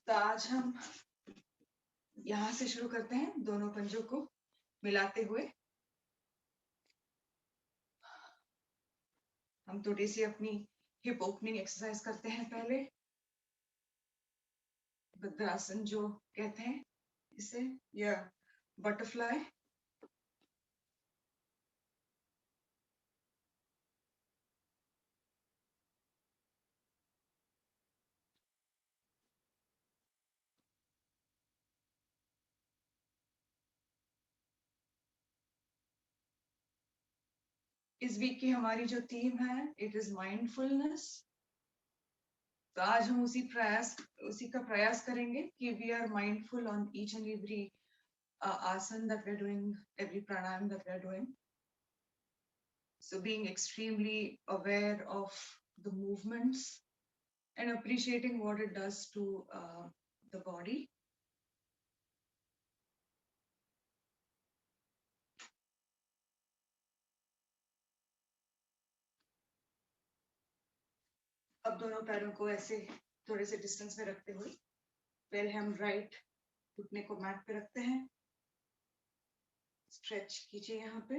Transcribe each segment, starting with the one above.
तो आज हम यहाँ से शुरू करते हैं, दोनों पंजों को मिलाते हुए। हम थोड़ी सी अपनी हिप ओपनिंग एक्सरसाइज करते हैं पहले। भद्रासन जो कहते हैं इसे, या बटरफ्लाई। इस वीक की हमारी जो थीम है, इट इज माइंडफुलनेस। तो आज हम उसी का प्रयास करेंगे कि we are mindful on each and every asana that we're doing, every pranayam that we're doing. So being extremely aware of the movements and appreciating what it does to the body. अब दोनों पैरों को ऐसे थोड़े से डिस्टेंस में रखते हुए पहले हम राइट घुटने को मैट पे रखते हैं। स्ट्रेच कीजिए यहाँ पे।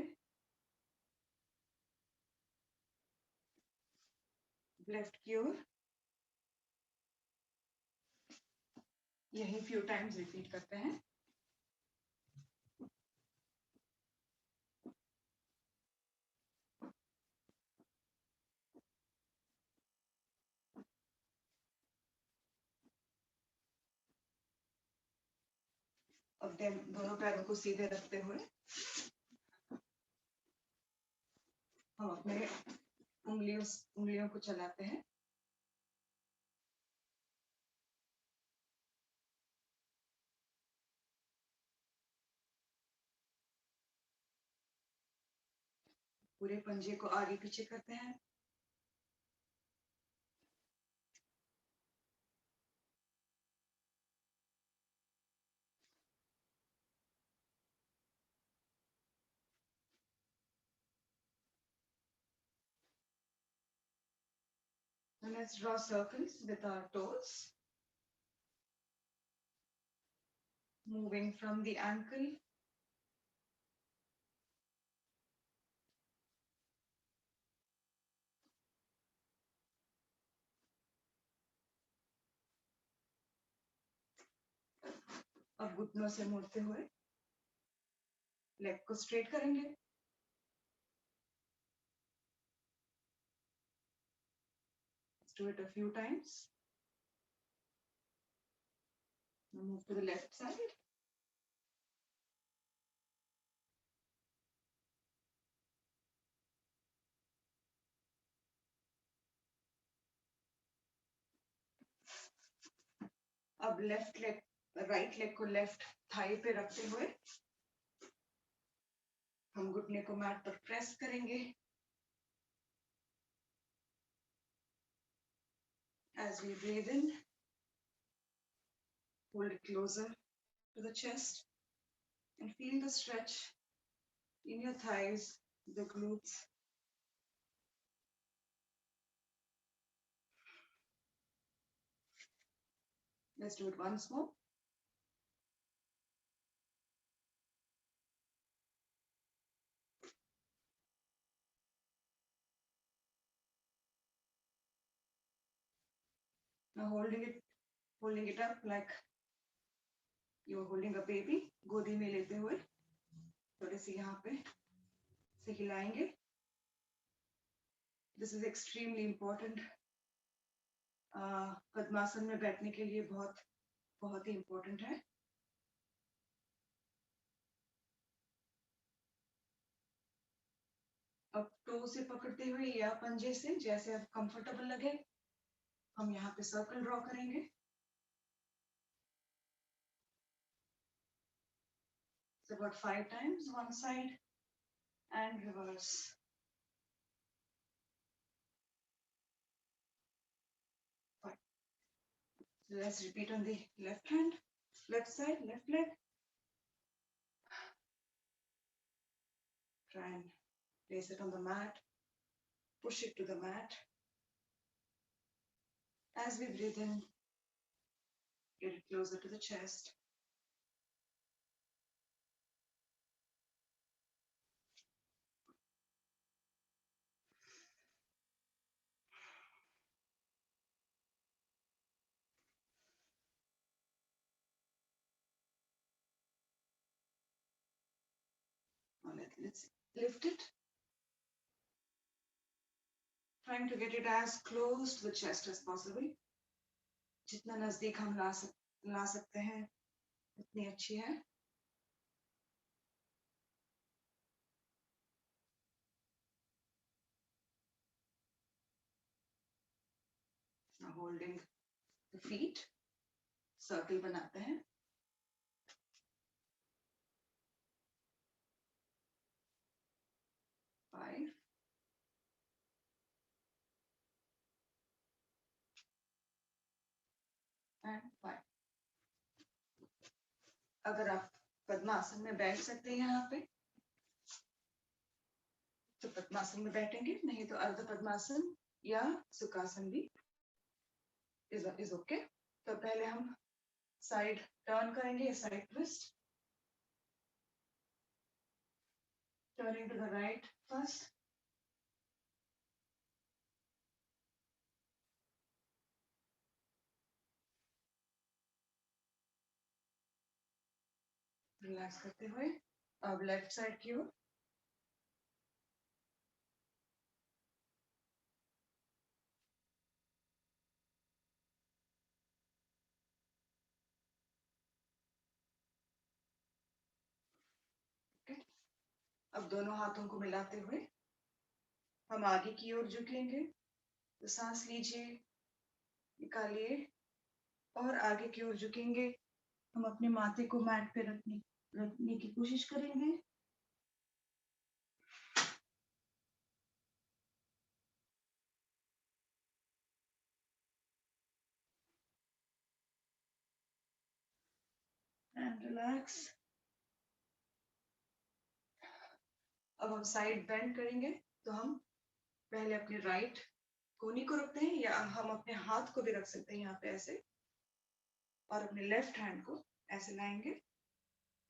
लेफ्ट की ओर यही फ्यू टाइम्स रिपीट करते हैं। अब दोनों पैरों को सीधे रखते हुए हम अपने उंगलियों को चलाते हैं। पूरे पंजे को आगे पीछे करते हैं। And let's draw circles with our toes, moving from the ankle अब घुटनों से मुड़ते हुए लेग को स्ट्रेट करेंगे। Let's do it a few times. Now move to the left side. अब राइट लेग को लेफ्ट थाई पे रखते हुए हम घुटने को मैट पर प्रेस करेंगे। As we breathe in, hold it closer to the chest and feel the stretch in your thighs, the glutes. Let's do it once more. Now holding it up like you're holding a baby. गोदी में लेते हुए थोड़े से यहाँ पे से हिलाएंगे। This is extremely important. पद्मासन में बैठने के लिए बहुत ही important है। अब टो से पकड़ते हुए या पंजे से जैसे अब कंफर्टेबल लगे हम यहाँ पे सर्कल ड्रॉ करेंगे। So about 5 times one side and reverse. Fine. So let's repeat on the left hand, left side, left leg. Try and place it on the mat. Push it to the mat. As we breathe in, Get it closer to the chest. Now let's lift it. Trying to get it as close to the chest as possible. जितना नजदीक हम ला सकते हैं उतनी अच्छी है. Now holding the feet, circle बनाते हैं. Five. And 5. अगर आप पद्मासन में बैठ सकते हैं यहाँ पे तो पद्मासन में बैठेंगे, नहीं तो अर्ध पद्मासन या सुखासन भी इज ओके. तो पहले हम साइड टर्न करेंगे, side twist. Turning to the right first. Relax करते हुए अब लेफ्ट साइड की ओर. अब दोनों हाथों को मिलाते हुए हम आगे की ओर झुकेंगे. तो सांस लीजिए, निकालिए और आगे की ओर झुकेंगे. हम अपने माथे को मैट पे रखने की कोशिश करेंगे. And relax. अब हम साइड बेंड करेंगे. तो हम पहले अपने राइट कोनी को रखते हैं या हम अपने हाथ को भी रख सकते हैं यहाँ पे ऐसे, और अपने लेफ्ट हैंड को ऐसे लाएंगे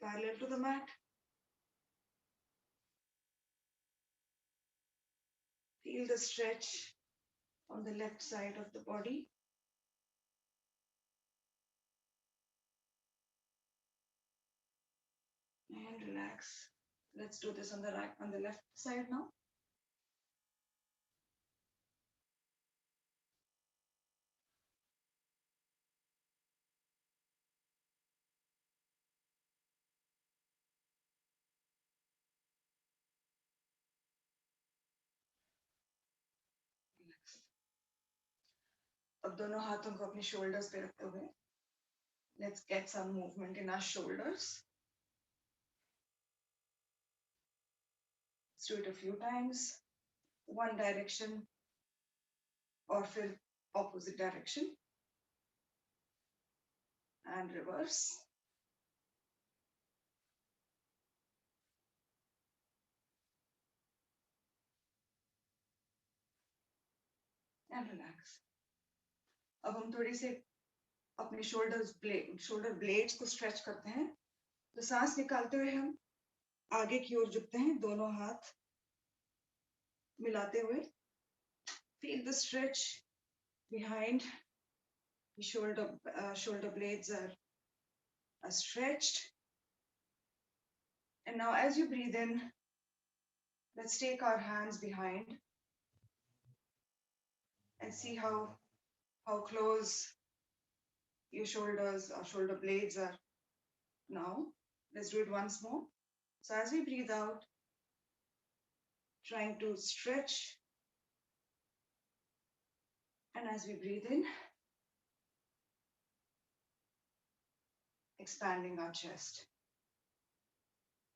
parallel to the mat. Feel the stretch on the left side of the body. And relax. Let's do this on the left side now. अब दोनों हाथों को अपने shoulders पे रखते हुए let's get some movement in our shoulders. Let's do it a few times. One direction or फिर opposite direction. And reverse. And relax. अब हम थोड़ी से अपने शोल्डर ब्लेड्स को स्ट्रेच करते हैं. तो सांस निकालते हुए हम आगे की ओर झुकते हैं, दोनों हाथ मिलाते हुए. Feel the stretch behind the shoulder blades are stretched. And now as you breathe in, let's take our hands behind and see how close your shoulders or shoulder blades are now. Let's do it once more. So as we breathe out, trying to stretch, and as we breathe in, expanding our chest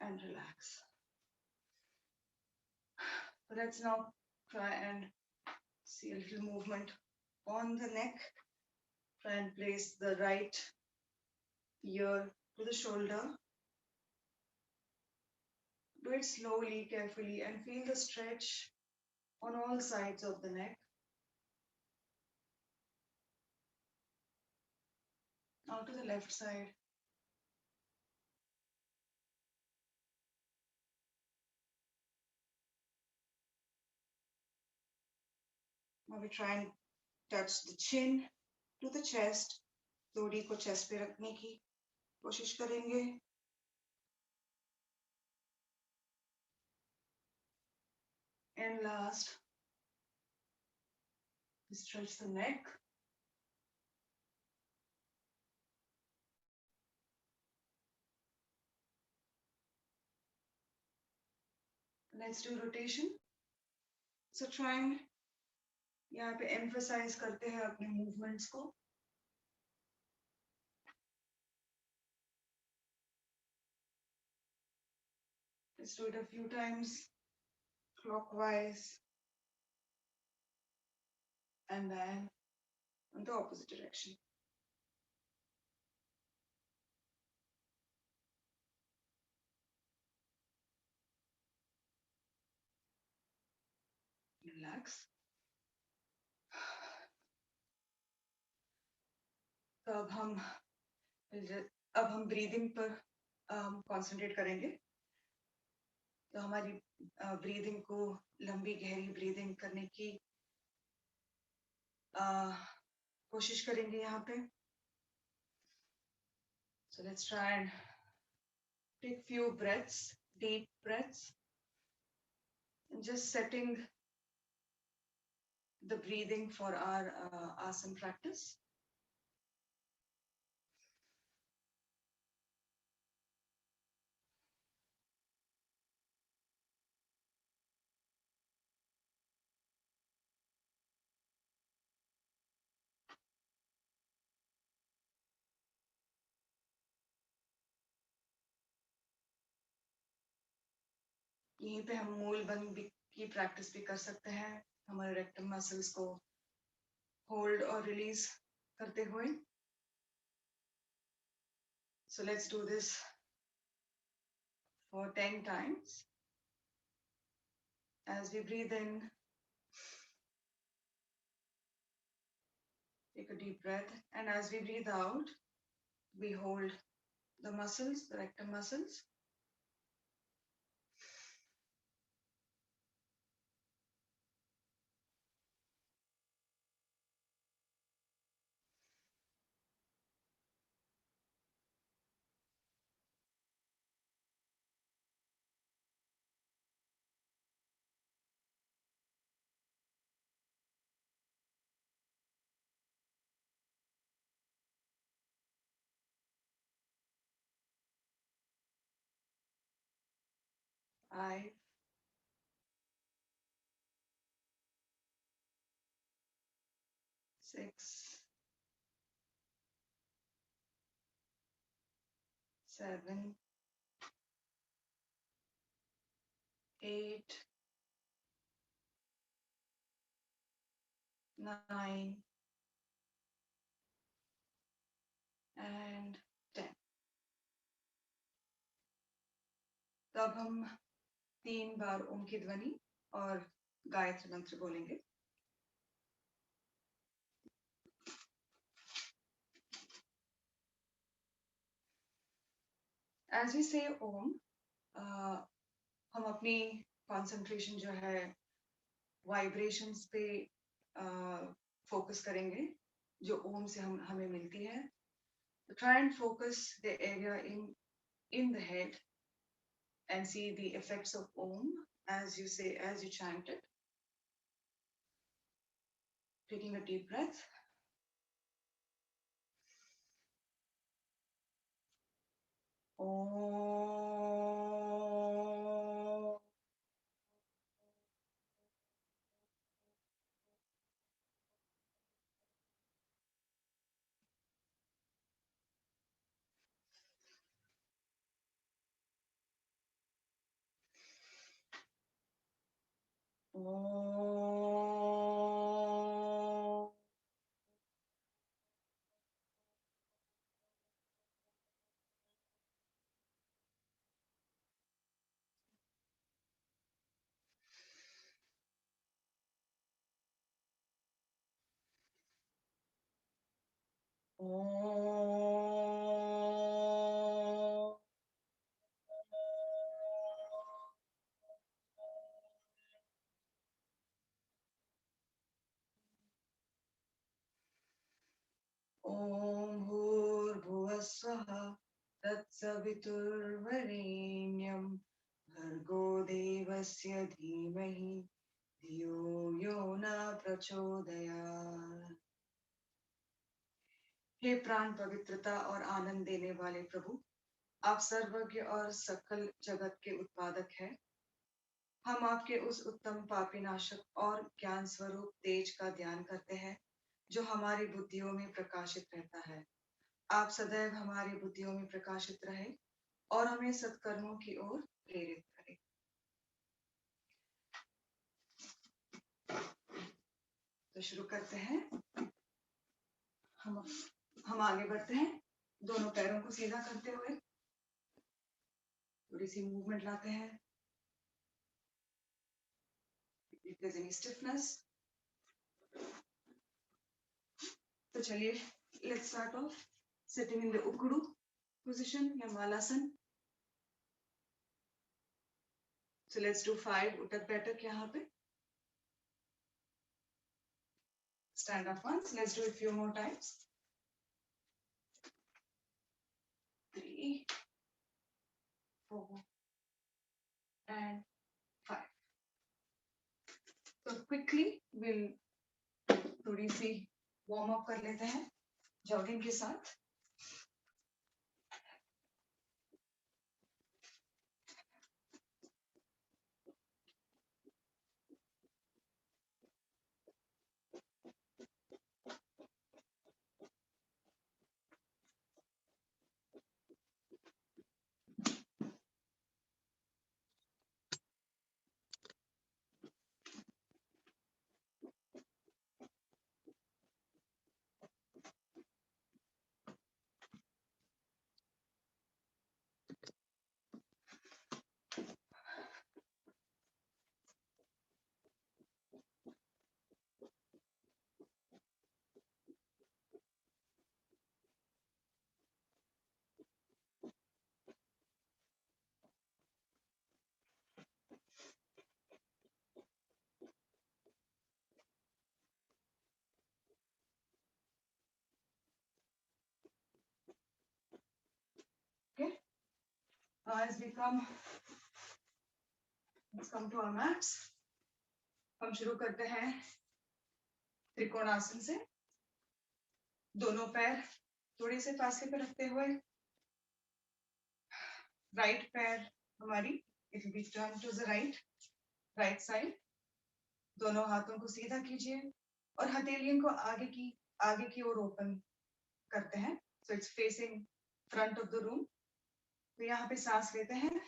and relax. Let's now try and see a little movement on the neck. Try and place the right ear to the shoulder. Do it slowly, carefully, and feel the stretch on all sides of the neck. Now to the left side. Now we try and touch the chin to the chest. Lodi को chest पे रखने की कोशिश करेंगे. And last, stretch the neck. Let's do rotation. So try and यहाँ पे emphasize करते हैं अपने movements को. Let's do it a few times clockwise and then in the opposite direction. Relax. तो अब हम breathing पर concentrate करेंगे. तो हमारी breathing को लंबी गहरी breathing करने की कोशिश करेंगे यहाँ पे. So let's try and take few breaths, deep breaths, and just setting the breathing for our asana practice. यहीं पे हम मूल बंद की प्रैक्टिस भी कर सकते हैं हमारे रेक्टम मसल्स को होल्ड और रिलीज करते हुए. So let's do this for 10 times. As we breathe in, take a deep breath, and as we breathe out, we hold the muscles, the rectum muscles. Five, six, 7, 8, 9, and 10. तब हम 3 बार ओम की ध्वनि और गायत्री मंत्र बोलेंगे. As we say Om, हम अपनी concentration जो है vibrations पे focus करेंगे जो Om से हमें मिलती है. So try and focus the area in the head and see the effects of Om as you say, as you chant it. Taking a deep breath. Om. Om. Om. सवितुर्वरेण्यं भर्गो देवस्य धीमहि धियो यो न प्रचोदयात्। हे प्राण पवित्रता और आनंद देने वाले प्रभु, आप सर्वज्ञ और सकल जगत के उत्पादक हैं। हम आपके उस उत्तम पापीनाशक और ज्ञान स्वरूप तेज का ध्यान करते हैं जो हमारी बुद्धियों में प्रकाशित रहता है। आप सदैव हमारी बुद्धियों में प्रकाशित रहे और हमें सत्कर्मों की ओर प्रेरित करें। तो शुरू करते हैं। हम आगे बढ़ते हैं, दोनों पैरों को सीधा करते हुए थोड़ी सी मूवमेंट लाते हैं। If there's any stiffness, तो चलिए, let's start off sitting in the ukdu position या Malasana. So let's do 5 Uttak Baitak यहाँ पे। Stand up once. Let's do it a few more times. 3, 4 and 5. So quickly we'll थोड़ी सी warm up कर लेते हैं jogging के साथ। Okay. As we come, let's come to our mats. हम शुरू करते हैं त्रिकोणासन से। दोनों पैर थोड़े से फासले पर रखते हुए, राइट पैर हमारी it will be turn to the right side. दोनों हाथों को सीधा कीजिए और हथेलियों को आगे की ओर ओपन करते हैं। So it's facing front of the room. तो यहाँ पे सांस लेते हैं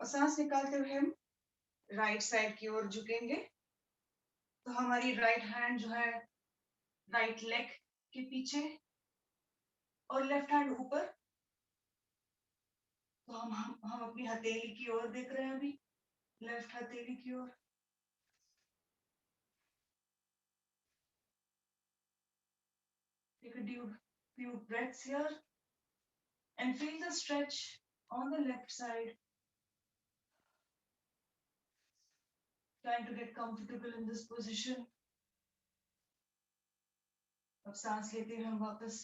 और सांस निकालते हुए हम राइट साइड की ओर झुकेंगे। तो हमारी राइट हैंड जो है राइट लेग के पीछे और लेफ्ट हैंड ऊपर। तो हम अपनी हथेली की ओर देख रहे हैं अभी, लेफ्ट हथेली की ओर। Take a few breaths here and feel the stretch on the left side. Trying to get comfortable in this position. अब सांस लेते हुए हम वापस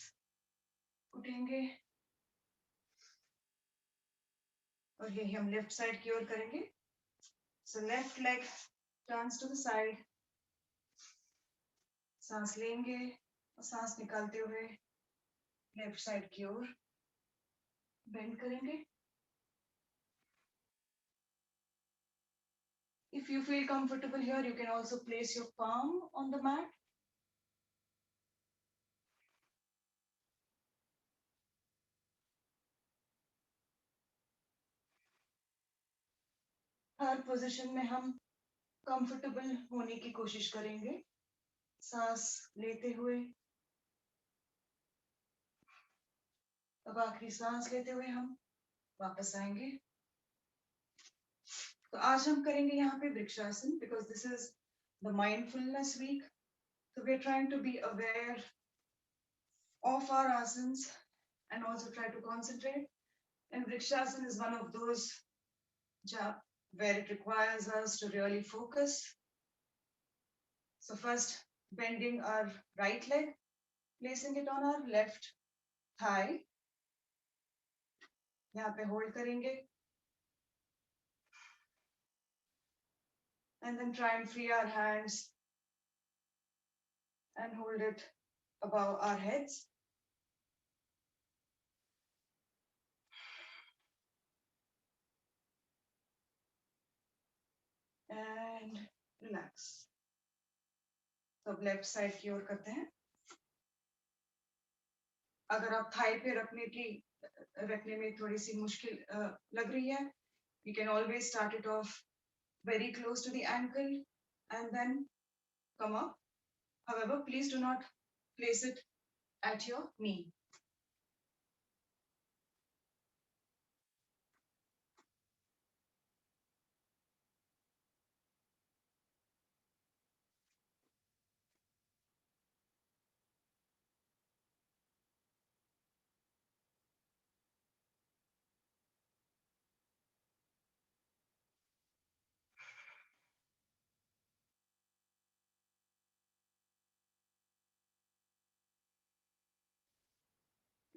उठेंगे और यही हम लेफ्ट साइड की ओर करेंगे। So left leg turns to the side. सांस लेंगे और सांस निकालते हुए लेफ्ट साइड की ओर बेंड करेंगे। If you feel comfortable here, you can also place your palm on the mat. Her position में हम कंफर्टेबल होने की कोशिश करेंगे। सांस लेते हुए, अब आखिरी सांस लेते हुए हम वापस आएंगे। तो आज हम करेंगे यहाँ पे vrikshasana, because this is the mindfulness week. So we're trying to be aware of our asanas and also try to concentrate. And Vrikshasana is one of those where it requires us to really focus. So first, bending our right leg, placing it on our left thigh. यहाँ पे hold करेंगे and then try and free our hands and hold it above our heads. And relax. तो अब left side की ओर करते हैं. अगर आप थाई पे रखने में थोड़ी सी मुश्किल लग रही है, you can always start it off very close to the ankle and then come up. However, please do not place it at your knee.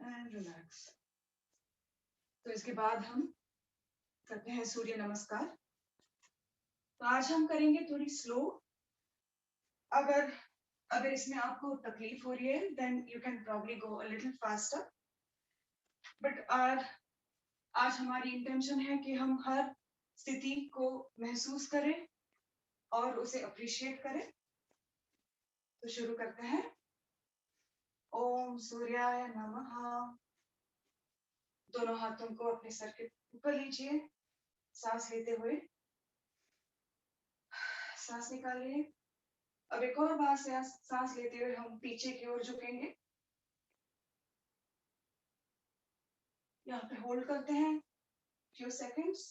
And relax. तो इसके बाद हम करते हैं सूर्य नमस्कार. तो आज हम करेंगे थोड़ी स्लो. अगर इसमें आपको तकलीफ हो रही है, then you can probably go a little faster. But आज हमारी इंटेंशन है कि हम हर स्थिति को महसूस करें और उसे अप्रिशिएट करें. तो शुरू करते हैं. ओम सूर्याय नमः. दोनों हाथों को अपने सर के ऊपर लीजिए. सांस लेते हुए सांस निकालिए. अब एक और बार से सांस लेते हुए हम पीछे की ओर झुकेंगे. यहाँ पे होल्ड करते हैं few seconds.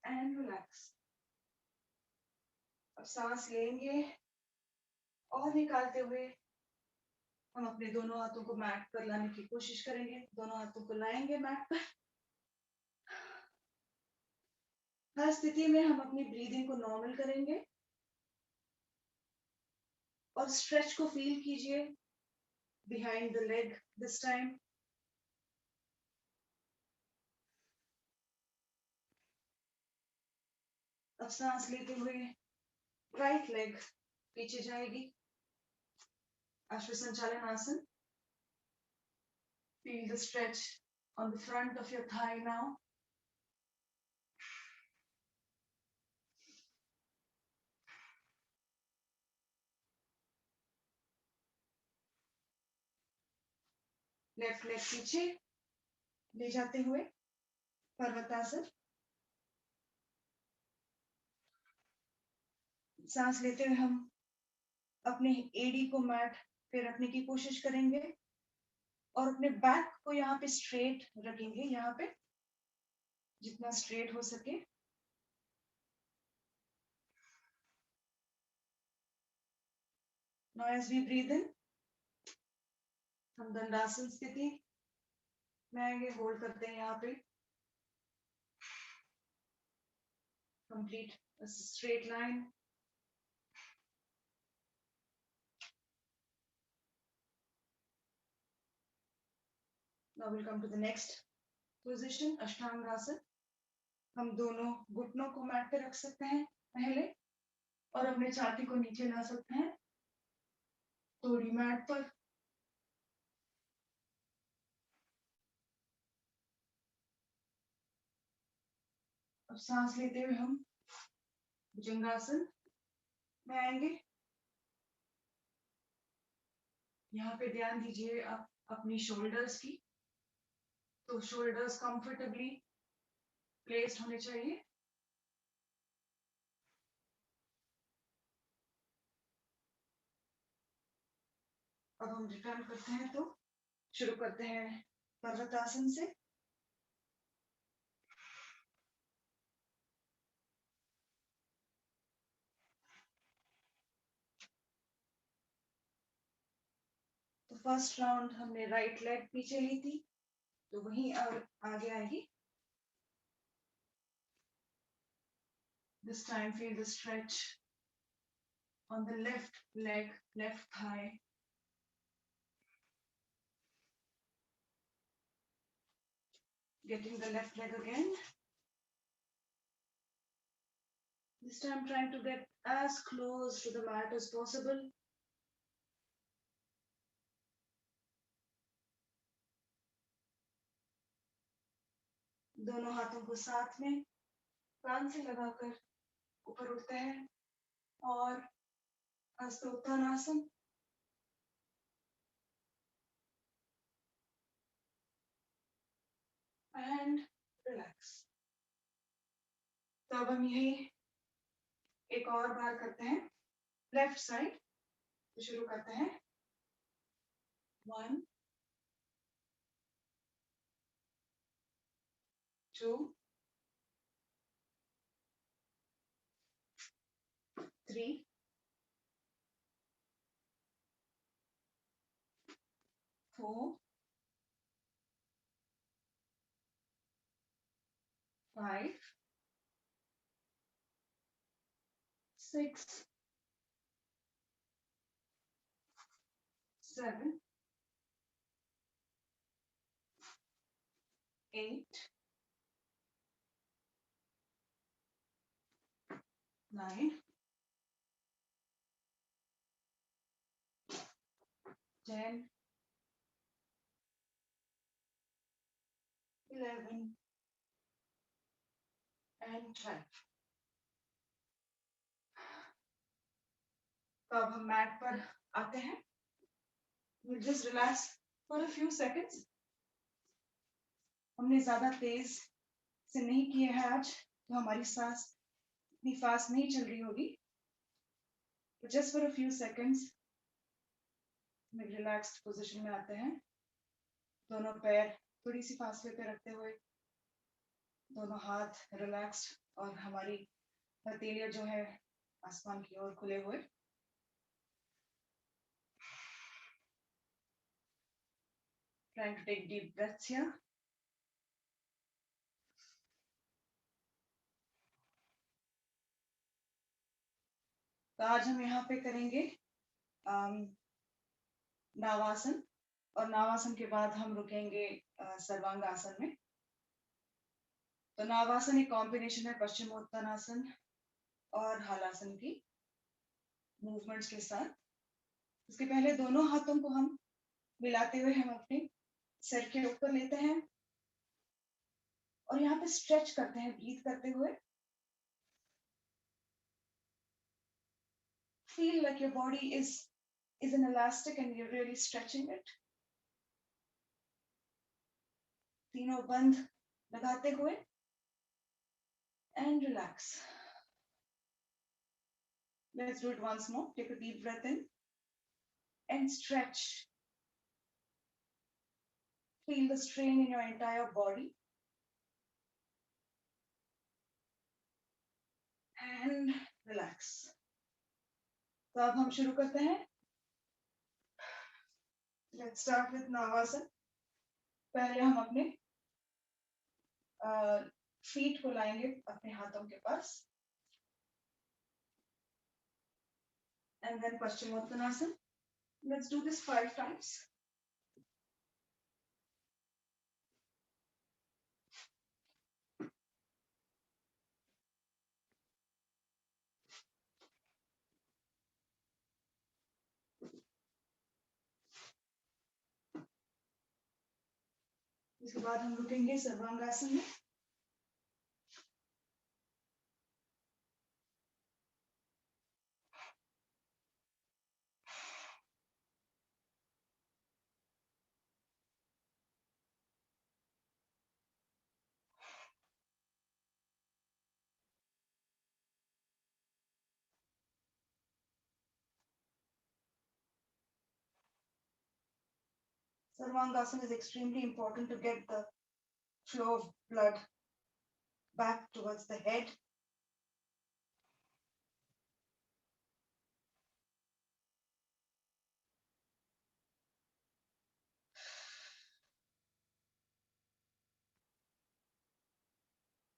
And relax. अब सांस लेंगे और निकालते हुए हम अपने दोनों हाथों को मैट पर लाने की कोशिश करेंगे. दोनों हाथों को लाएंगे मैट पर. हर स्थिति में हम अपनी ब्रीदिंग को नॉर्मल करेंगे और स्ट्रेच को फील कीजिए behind the leg this time. अब सांस लेते हुए राइट लेग पीछे जाएगी. अश्व संचालन आसन. Feel the stretch on the front of your thigh now. Left leg पीछे ले जाते हुए पर्वतासन. सांस लेते हुए हम अपने एडी को मैट पे रखने की कोशिश करेंगे और अपने बैक को यहाँ पे स्ट्रेट रखेंगे. यहाँ पे जितना स्ट्रेट हो सके. Now as we breathe in, हम दंडासन स्थिति में आएंगे. होल्ड करते हैं यहाँ पे. Complete a straight line. Now we'll come to the next position, अष्टांगासन. हम दोनों घुटनों को मैट पे रख सकते हैं पहले और अपने छाती को नीचे ला सकते हैं थोड़ी मैट पर. अब सांस लेते हुए हम भुजंगासन में आएंगे. यहाँ पे ध्यान दीजिए आप अपनी शोल्डर्स की. तो शोल्डर्स कंफर्टेबली प्लेस्ड होने चाहिए. अब हम रिटर्न करते हैं. तो शुरू करते हैं पर्वतासन से. तो फर्स्ट राउंड हमने राइट लेग पीछे ली थी, तो वहीं आगे आएगी. This time feel the stretch on the left leg, left thigh. Getting the left leg again. This time trying to get as close to the mat as possible. दोनों हाथों को साथ में कान से लगाकर ऊपर उठते हैं और हस्तोत्थानासन. And relax. तो अब हम यही एक और बार करते हैं लेफ्ट साइड. तो शुरू करते हैं 1 2 3 4 5 6 7 8 9 10 11 and 12. तो अब हम मैट पर आते हैं. We'll just relax for a few seconds. हमने ज्यादा तेज से नहीं किए हैं आज, तो हमारी सांस इतनी फास्ट नहीं चल रही होगी. But just for a few seconds हम एक रिलैक्स्ड पोजीशन में आते हैं. दोनों पैर थोड़ी सी फासले पे रखते हुए, दोनों हाथ रिलैक्स्ड और हमारी हथेलियां जो है आसमान की ओर खुले हुए. Trying to take deep breaths here. तो आज हम यहाँ पे करेंगे नावासन, और नावासन के बाद हम रुकेंगे सर्वांगासन में. तो नावासन एक कॉम्बिनेशन है पश्चिमोत्तानासन और हलासन की मूवमेंट्स के साथ. उसके पहले दोनों हाथों को हम मिलाते हुए हम अपने सिर के ऊपर लेते हैं और यहाँ पे स्ट्रेच करते हैं ब्रीथ करते हुए. Feel like your body is an elastic and you're really stretching it. तीनों बंद लगाते हुए and relax. Let's do it once more. Take a deep breath in and stretch. Feel the strain in your entire body. And relax. तो अब हम शुरू करते हैं. Let's start with Navasan. पहले हम अपने फीट को लाएंगे अपने हाथों के पास. And then Paschimottanasana. Let's do this 5 times. इसके बाद हम रुकेंगे सर्वांगासन में. Sarvangasana is extremely important to get the flow of blood back towards the head.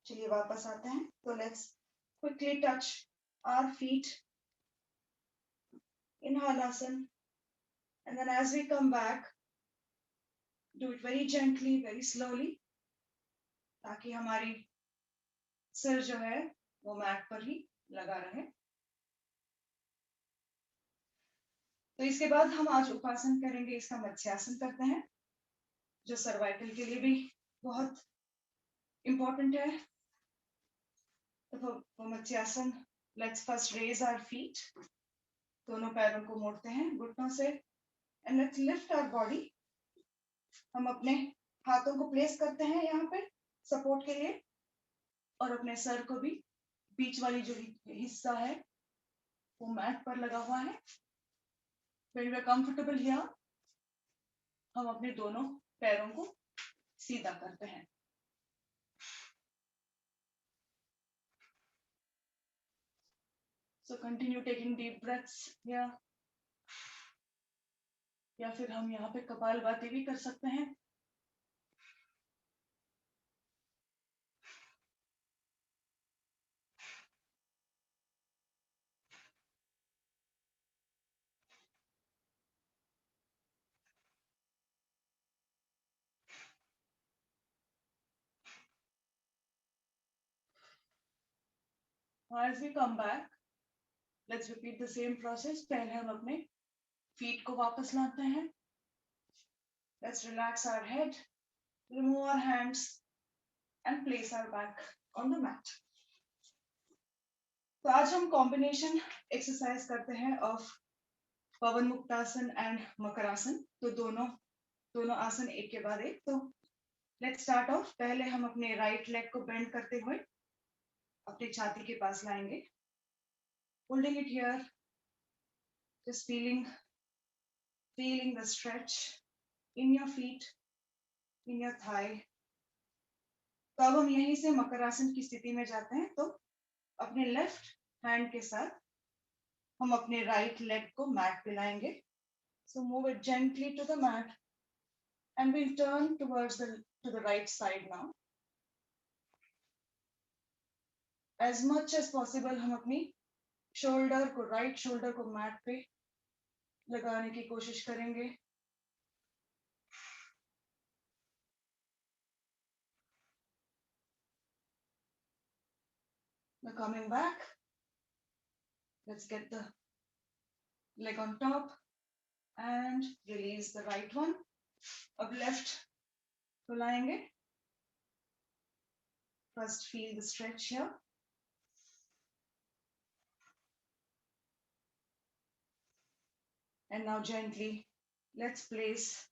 चलिए वापस आते हैं. तो let's quickly touch our feet in Halasana, and then as we come back, do it very gently, very slowly. ताकि हमारी सिर जो है वो मैट पर ही लगा रहे। तो इसके बाद हम आज उपासन करेंगे, इसका मत्स्यासन करते हैं, जो सर्वाइकल के लिए भी बहुत इंपॉर्टेंट है। तो matsyasana, let's first raise our feet, दोनों पैरों को मोड़ते हैं घुटनों से, and let's lift our body. हम अपने हाथों को प्लेस करते हैं यहाँ पे सपोर्ट के लिए, और अपने सर को भी, बीच वाली जो हिस्सा है वो मैट पर लगा हुआ है। When we are comfortable here, हम अपने दोनों पैरों को सीधा करते हैं। So continue taking deep breaths here. या फिर हम यहाँ पे कपालभाति भी कर सकते हैं। As we come back, let's repeat the same process. पहले हम अपने feet को वापस लाते हैं। Let's relax our head, remove our hands, and place our back on the mat. तो आज हम कॉम्बिनेशन एक्सरसाइज करते हैं of Pawan muktasana and makarasana. तो दोनों आसन एक के बाद एक। तो लेट्स स्टार्ट ऑफ। पहले हम अपने राइट लेग को बेंड करते हुए अपनी छाती के पास लाएंगे, holding it here, just feeling the stretch in your feet, in your thigh. तो अब हम यहीं से मकरासन की स्थिति में जाते हैं। तो अपने लेफ्ट हैंड के साथ हम अपने राइट लेग को मैट पे लाएंगे। So move it gently to the mat, and we'll turn towards to the right side now. As much as possible हम अपनी शोल्डर को, राइट शोल्डर को मैट पे लगाने की कोशिश करेंगे। Now coming back, let's get the leg on top and release the right one. अब लेफ्ट को लाएंगे। First feel the stretch here. And now gently, let's place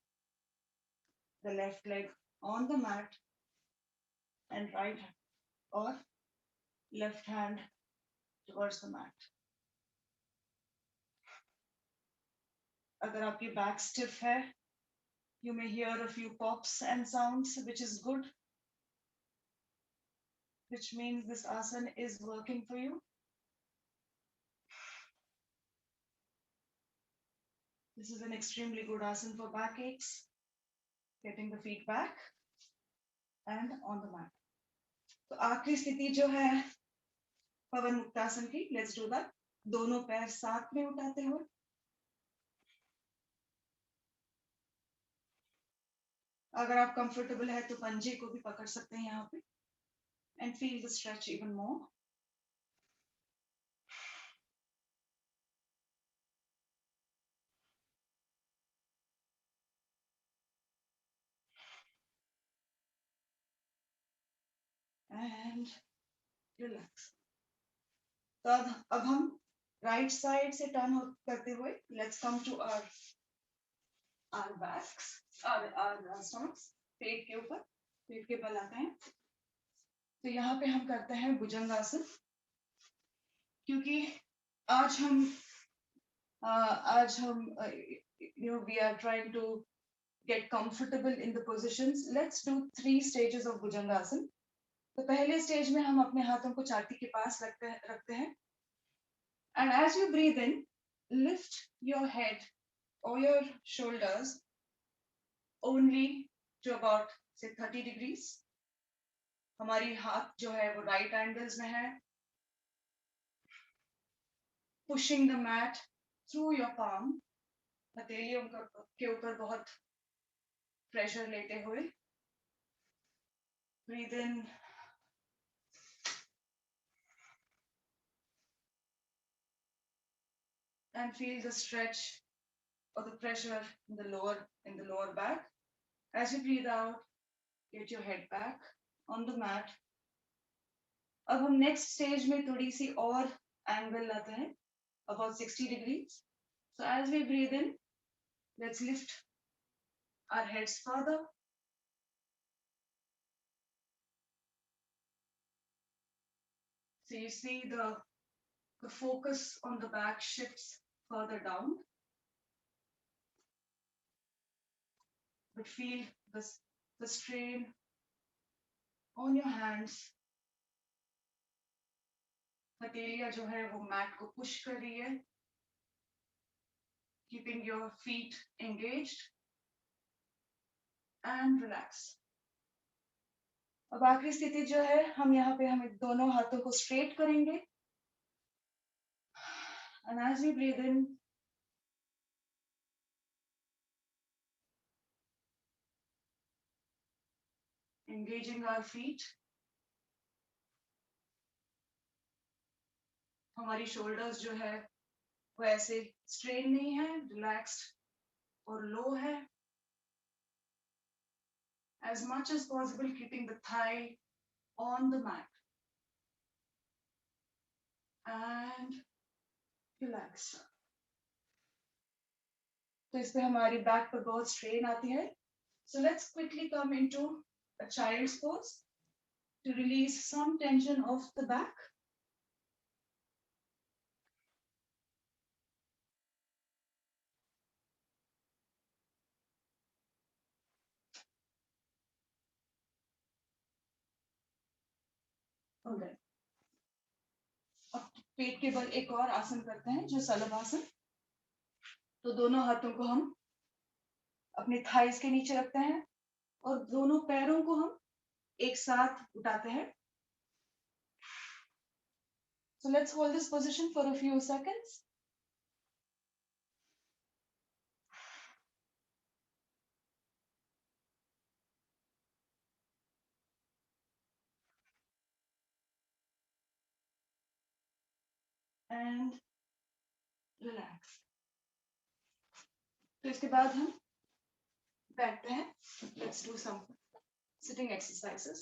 the left leg on the mat and right or left hand towards the mat. अगर आपकी back stiff है, you may hear a few pops and sounds, which is good, which means this asana is working for you. This is an extremely good asana for backaches, getting the feet back and on the mat. तो आखिरी स्थिति जो है पवन मुक्तासन की, let's do that. दोनों पैर साथ में उठाते हुए, अगर आप कंफर्टेबल है तो पंजे को भी पकड़ सकते हैं यहाँ पे, and feel the stretch even more. And relax. तो अब हम राइट साइड से टर्न करते हुए, let's come to our backs, our stomachs, पेट के ऊपर, पेट के बल आते हैं। तो यहाँ पे हम करते हैं भुजंगासन, क्योंकि आज हम we are trying to get comfortable in the positions. Let's do 3 stages of भुजंगासन. तो पहले स्टेज में हम अपने हाथों को छाती के पास रखते हैं, and as you breathe in, lift your head or your shoulders only to about say 30 degrees. हमारी हाथ जो है वो राइट एंगल्स में है, pushing the mat through your palm, हथेलियों के ऊपर बहुत प्रेशर लेते हुए, Breathe in. And feel the stretch or the pressure in the lower back. As you breathe out, get your head back on the mat. अब हम next stage में थोड़ी सी और angle लाते हैं, about 60 degrees. So as we breathe in, let's lift our heads further. So you see the focus on the back shifts further down. But feel the strain on your hands. हथेलियां जो है वो mat को push कर रही है, keeping your feet engaged and relax. अब आखिरी स्थिति जो है, हम यहाँ पे हम दोनों हाथों को स्ट्रेट करेंगे. And as we breathe in, engaging our feet. हमारी shoulders जो है वो ऐसे strain नहीं है, relaxed और low है. As much as possible, keeping the thigh on the mat. And relax. तो इस पे हमारी बैक पर बहुत स्ट्रेन आती है. So let's quickly come into a child's pose to release some tension off the back. Okay. अब पेट के बल एक और आसन करते हैं जो सलभासन. तो दोनों हाथों को हम अपने थाइस के नीचे रखते हैं और दोनों पैरों को हम एक साथ उठाते हैं. So let's hold this position for a few seconds. And relax. तो इसके बाद हम बैठते हैं. Let's do some sitting exercises.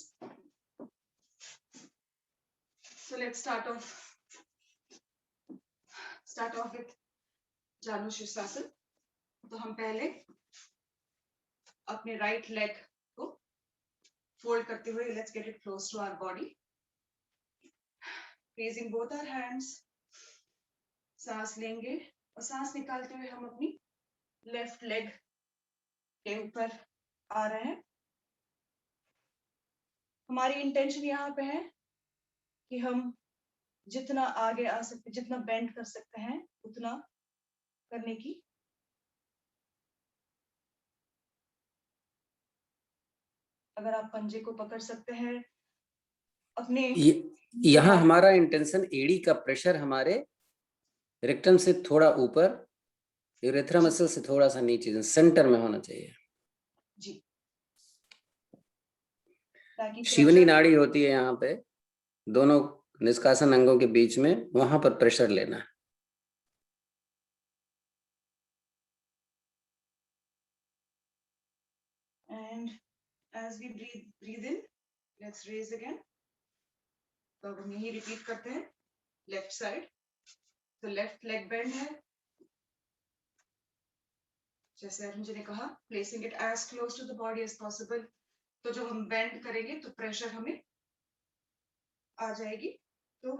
So let's start off with Janu Shirshasana. तो हम पहले अपने right leg को fold करते हुए, let's get it close to our body. Raising both our hands. सांस लेंगे और सांस निकालते हुए हम अपनी लेफ्ट लेग के ऊपर आ रहे हैं. हमारी इंटेंशन यहाँ पे है कि हम जितना आगे आ सकते, जितना बेंड कर सकते हैं उतना करने की. अगर आप पंजे को पकड़ सकते हैं अपने यहाँ हमारा इंटेंशन एडी का प्रेशर हमारे रेक्टम से थोड़ा ऊपर, यूरेथ्रा मसल से थोड़ा सा नीचे, सेंटर में होना चाहिए जी. शिवनी नाड़ी होती है यहाँ पे दोनों निष्कासन अंगों के बीच में, वहां पर प्रेशर लेना है. And as we breathe in, let's raise again. तो अब हम यही रिपीट करते हैं. लेफ्ट साइड, तो लेफ्ट लेग बेंड है जैसे अरुण जी ने कहा, placing it as close to the body as possible. तो जब हम बेंड करेंगे तो प्रेशर हमें आ जाएगी. तो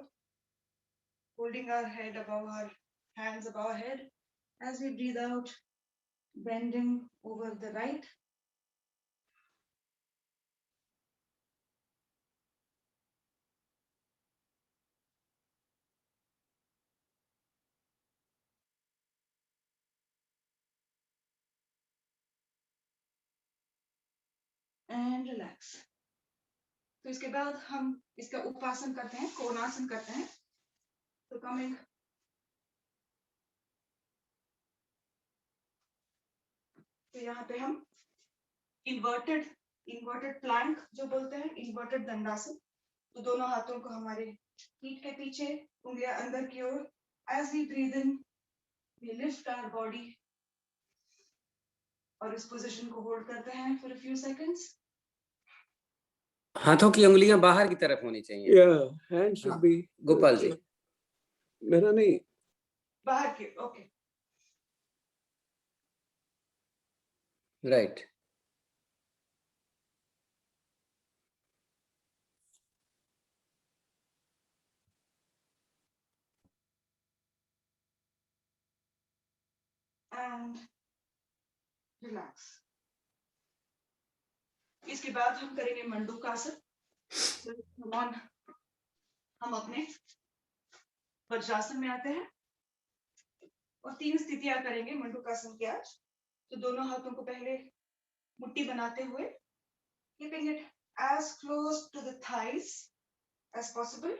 holding our head above our hands above our head as we breathe out, bending over the right. And relax. तो इसके बाद हम इसका उपासन करते हैं, कोणासन करते हैं. तो कमिंग तो यहाँ पे हम इन्वर्टेड इन्वर्टेड प्लैंक जो बोलते हैं, इन्वर्टेड दंडासन। तो दोनों हाथों को हमारे पीठ के पीछे, उंगलियां अंदर की ओर। As we breathe in, we lift our body और इस पोजीशन को होल्ड करते हैं फॉर अ फ्यू सेकंड्स। हाथों की उंगलियां बाहर की तरफ होनी चाहिए। हैंड शुड हाँ, बी गोपाल जी। मेरा नहीं, बाहर की, ओके। राइट। And relax. इसके बाद हम करेंगे मंडूकासन। हम अपने वज्रासन में आते हैं और 3 स्थितियां करेंगे मंडूकासन की आज। तो दोनों हाथों को पहले मुट्ठी बनाते हुए, keeping it as close to the thighs as possible.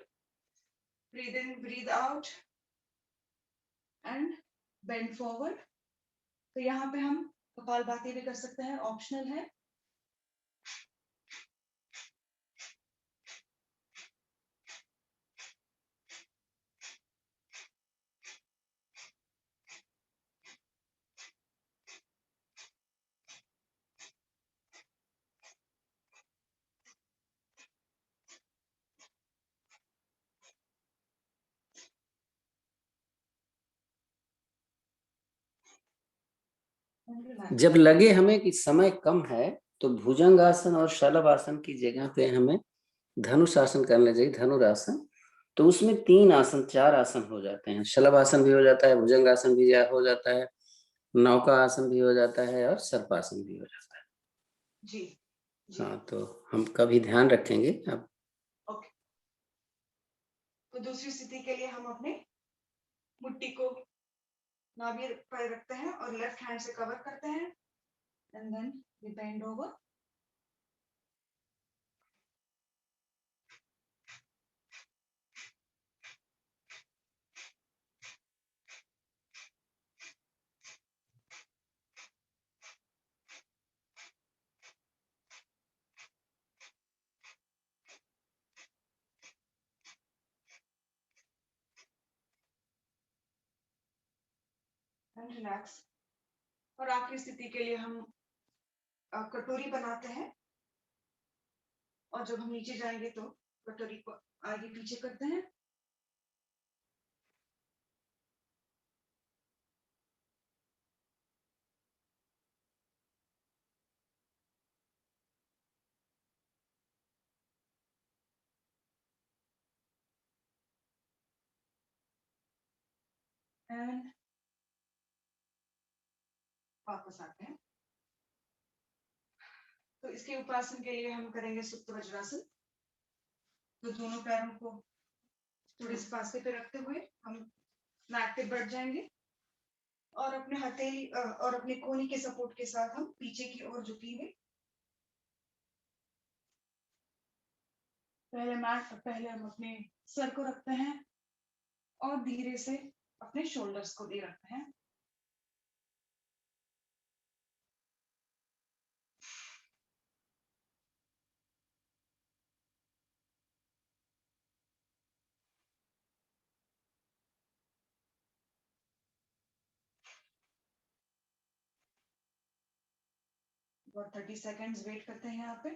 Breathe in, breathe out and bend forward. तो यहाँ पे हम कपालभाति भी कर सकते हैं, ऑप्शनल है। जब लगे हमें कि समय कम है तो भुजंगासन और शलभासन की जगह पे हमें धनुषासन करना चाहिए, धनुरासन। तो उसमें 3 आसन 4 आसन हो जाते हैं, शलभासन भी हो जाता है, भुजंगासन भी हो जाता है, नौका आसन भी हो जाता है और सर्पासन भी हो जाता है। जी, जी। हाँ, तो हम कभी ध्यान रखेंगे अब। ओके। तो दूसरी स्थिति के लिए हम अपने मुट्ठी को नाभि पर रखते हैं और लेफ्ट हैंड से कवर करते हैं and then we bend over. And relax. और आखिरी स्थिति के लिए हम कटोरी बनाते हैं और जब हम नीचे जाएंगे तो कटोरी को आगे पीछे करते हैं। एंड वापस आते हैं। तो इसके उपासन के लिए हम करेंगे सुप्त वज्रासन। तो दोनों पैरों को थोड़े से पासे पे रखते हुए हम मैट पे बैठ जाएंगे और अपने हथेली और अपने कोहनी के सपोर्ट के साथ हम पीछे की ओर झुकेंगे। पहले हम अपने सर को रखते हैं और धीरे से अपने शोल्डर्स को भी रखते हैं। और 30 सेकेंड्स वेट करते हैं यहाँ पे।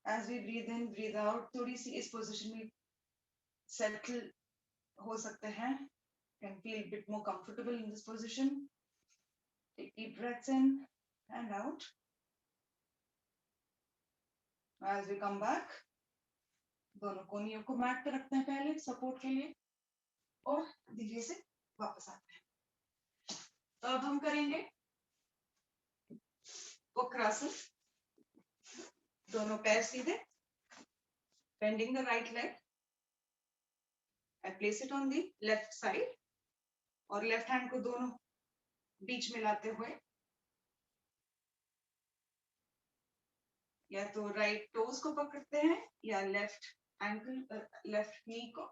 As we breathe in, breathe out, थोड़ी सी इस पोजीशन में सेटल हो सकते हैं। Can feel a bit more comfortable in this position. Take deep breaths in and out. As we come back, दोनों कोहनियों को मैट पे रखते हैं पहले सपोर्ट के लिए और धीरे से वापस आते हैं। तो अब हम करेंगे वक्रासन। दोनों पैर सीधे, bending the right leg. I place it on the left side और लेफ्ट हैंड को दोनों बीच में लाते हुए या तो राइट टोज को पकड़ते हैं या लेफ्ट एंकल, लेफ्ट नी को।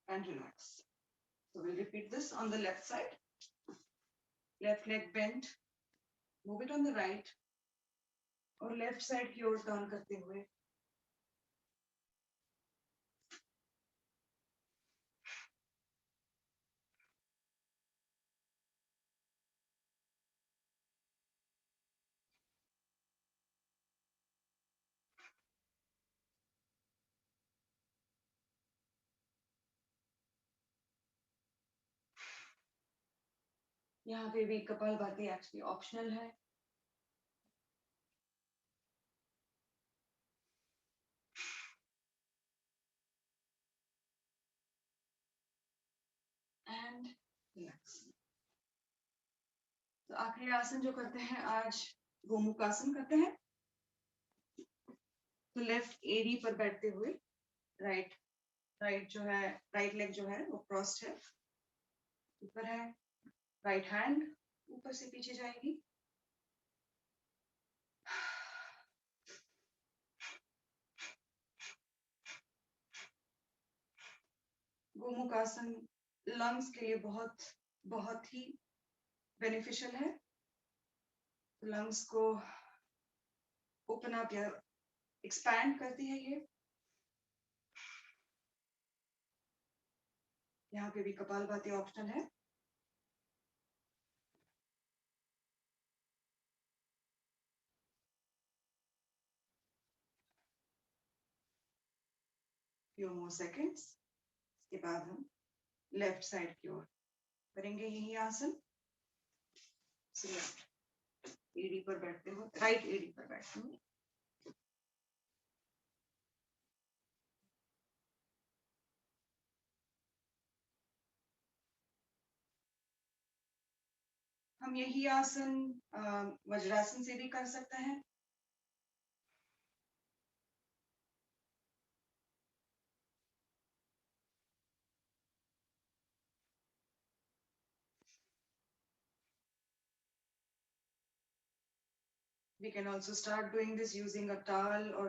and relax. So we'll repeat this on the left side. Left leg bent, move it on the right, और left side की ओर turn करते हुए. यहाँ पे भी कपालभाति एक्चुअली ऑप्शनल है. And relax. तो आखिरी आसन जो करते हैं आज गोमुखासन करते हैं. तो लेफ्ट एडी पर बैठते हुए राइट जो है राइट लेग जो है वो क्रॉस्ड है, ऊपर है. राइट हैंड ऊपर से पीछे जाएगी. गोमुखासन लंग्स के लिए बहुत बहुत ही बेनिफिशियल है. लंग्स को ओपन अप या एक्सपैंड करती है ये. यहाँ पे भी कपालभाति ऑप्शनल है. few more seconds. इसके बाद हम लेफ्ट साइड की ओर करेंगे यही आसन. एडी पर बैठते हुए, राइट एडी पर बैठते हुए. हम यही आसन वज्रासन से भी कर सकते हैं. We can also start doing this using a towel or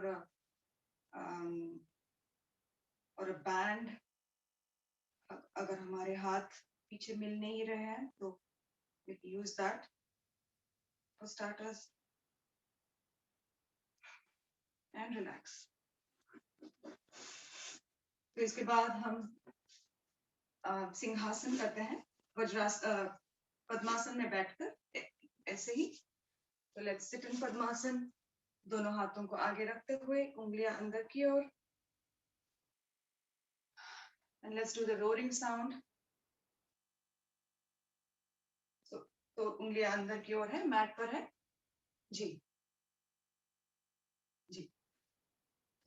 a band. अगर हमारे हाथ पीछे मिल नहीं रहे हैं तो we can use that for starters. And relax. तो इसके बाद हम सिंहासन करते हैं. पद्मासन में बैठकर ऐसे ही. So let's sit in पद्मासन. दोनों हाथों को आगे रखते हुए, उंगलियां अंदर की ओर. And let's do the roaring sound. तो उंगलियां अंदर की ओर है, मैट पर है. जी.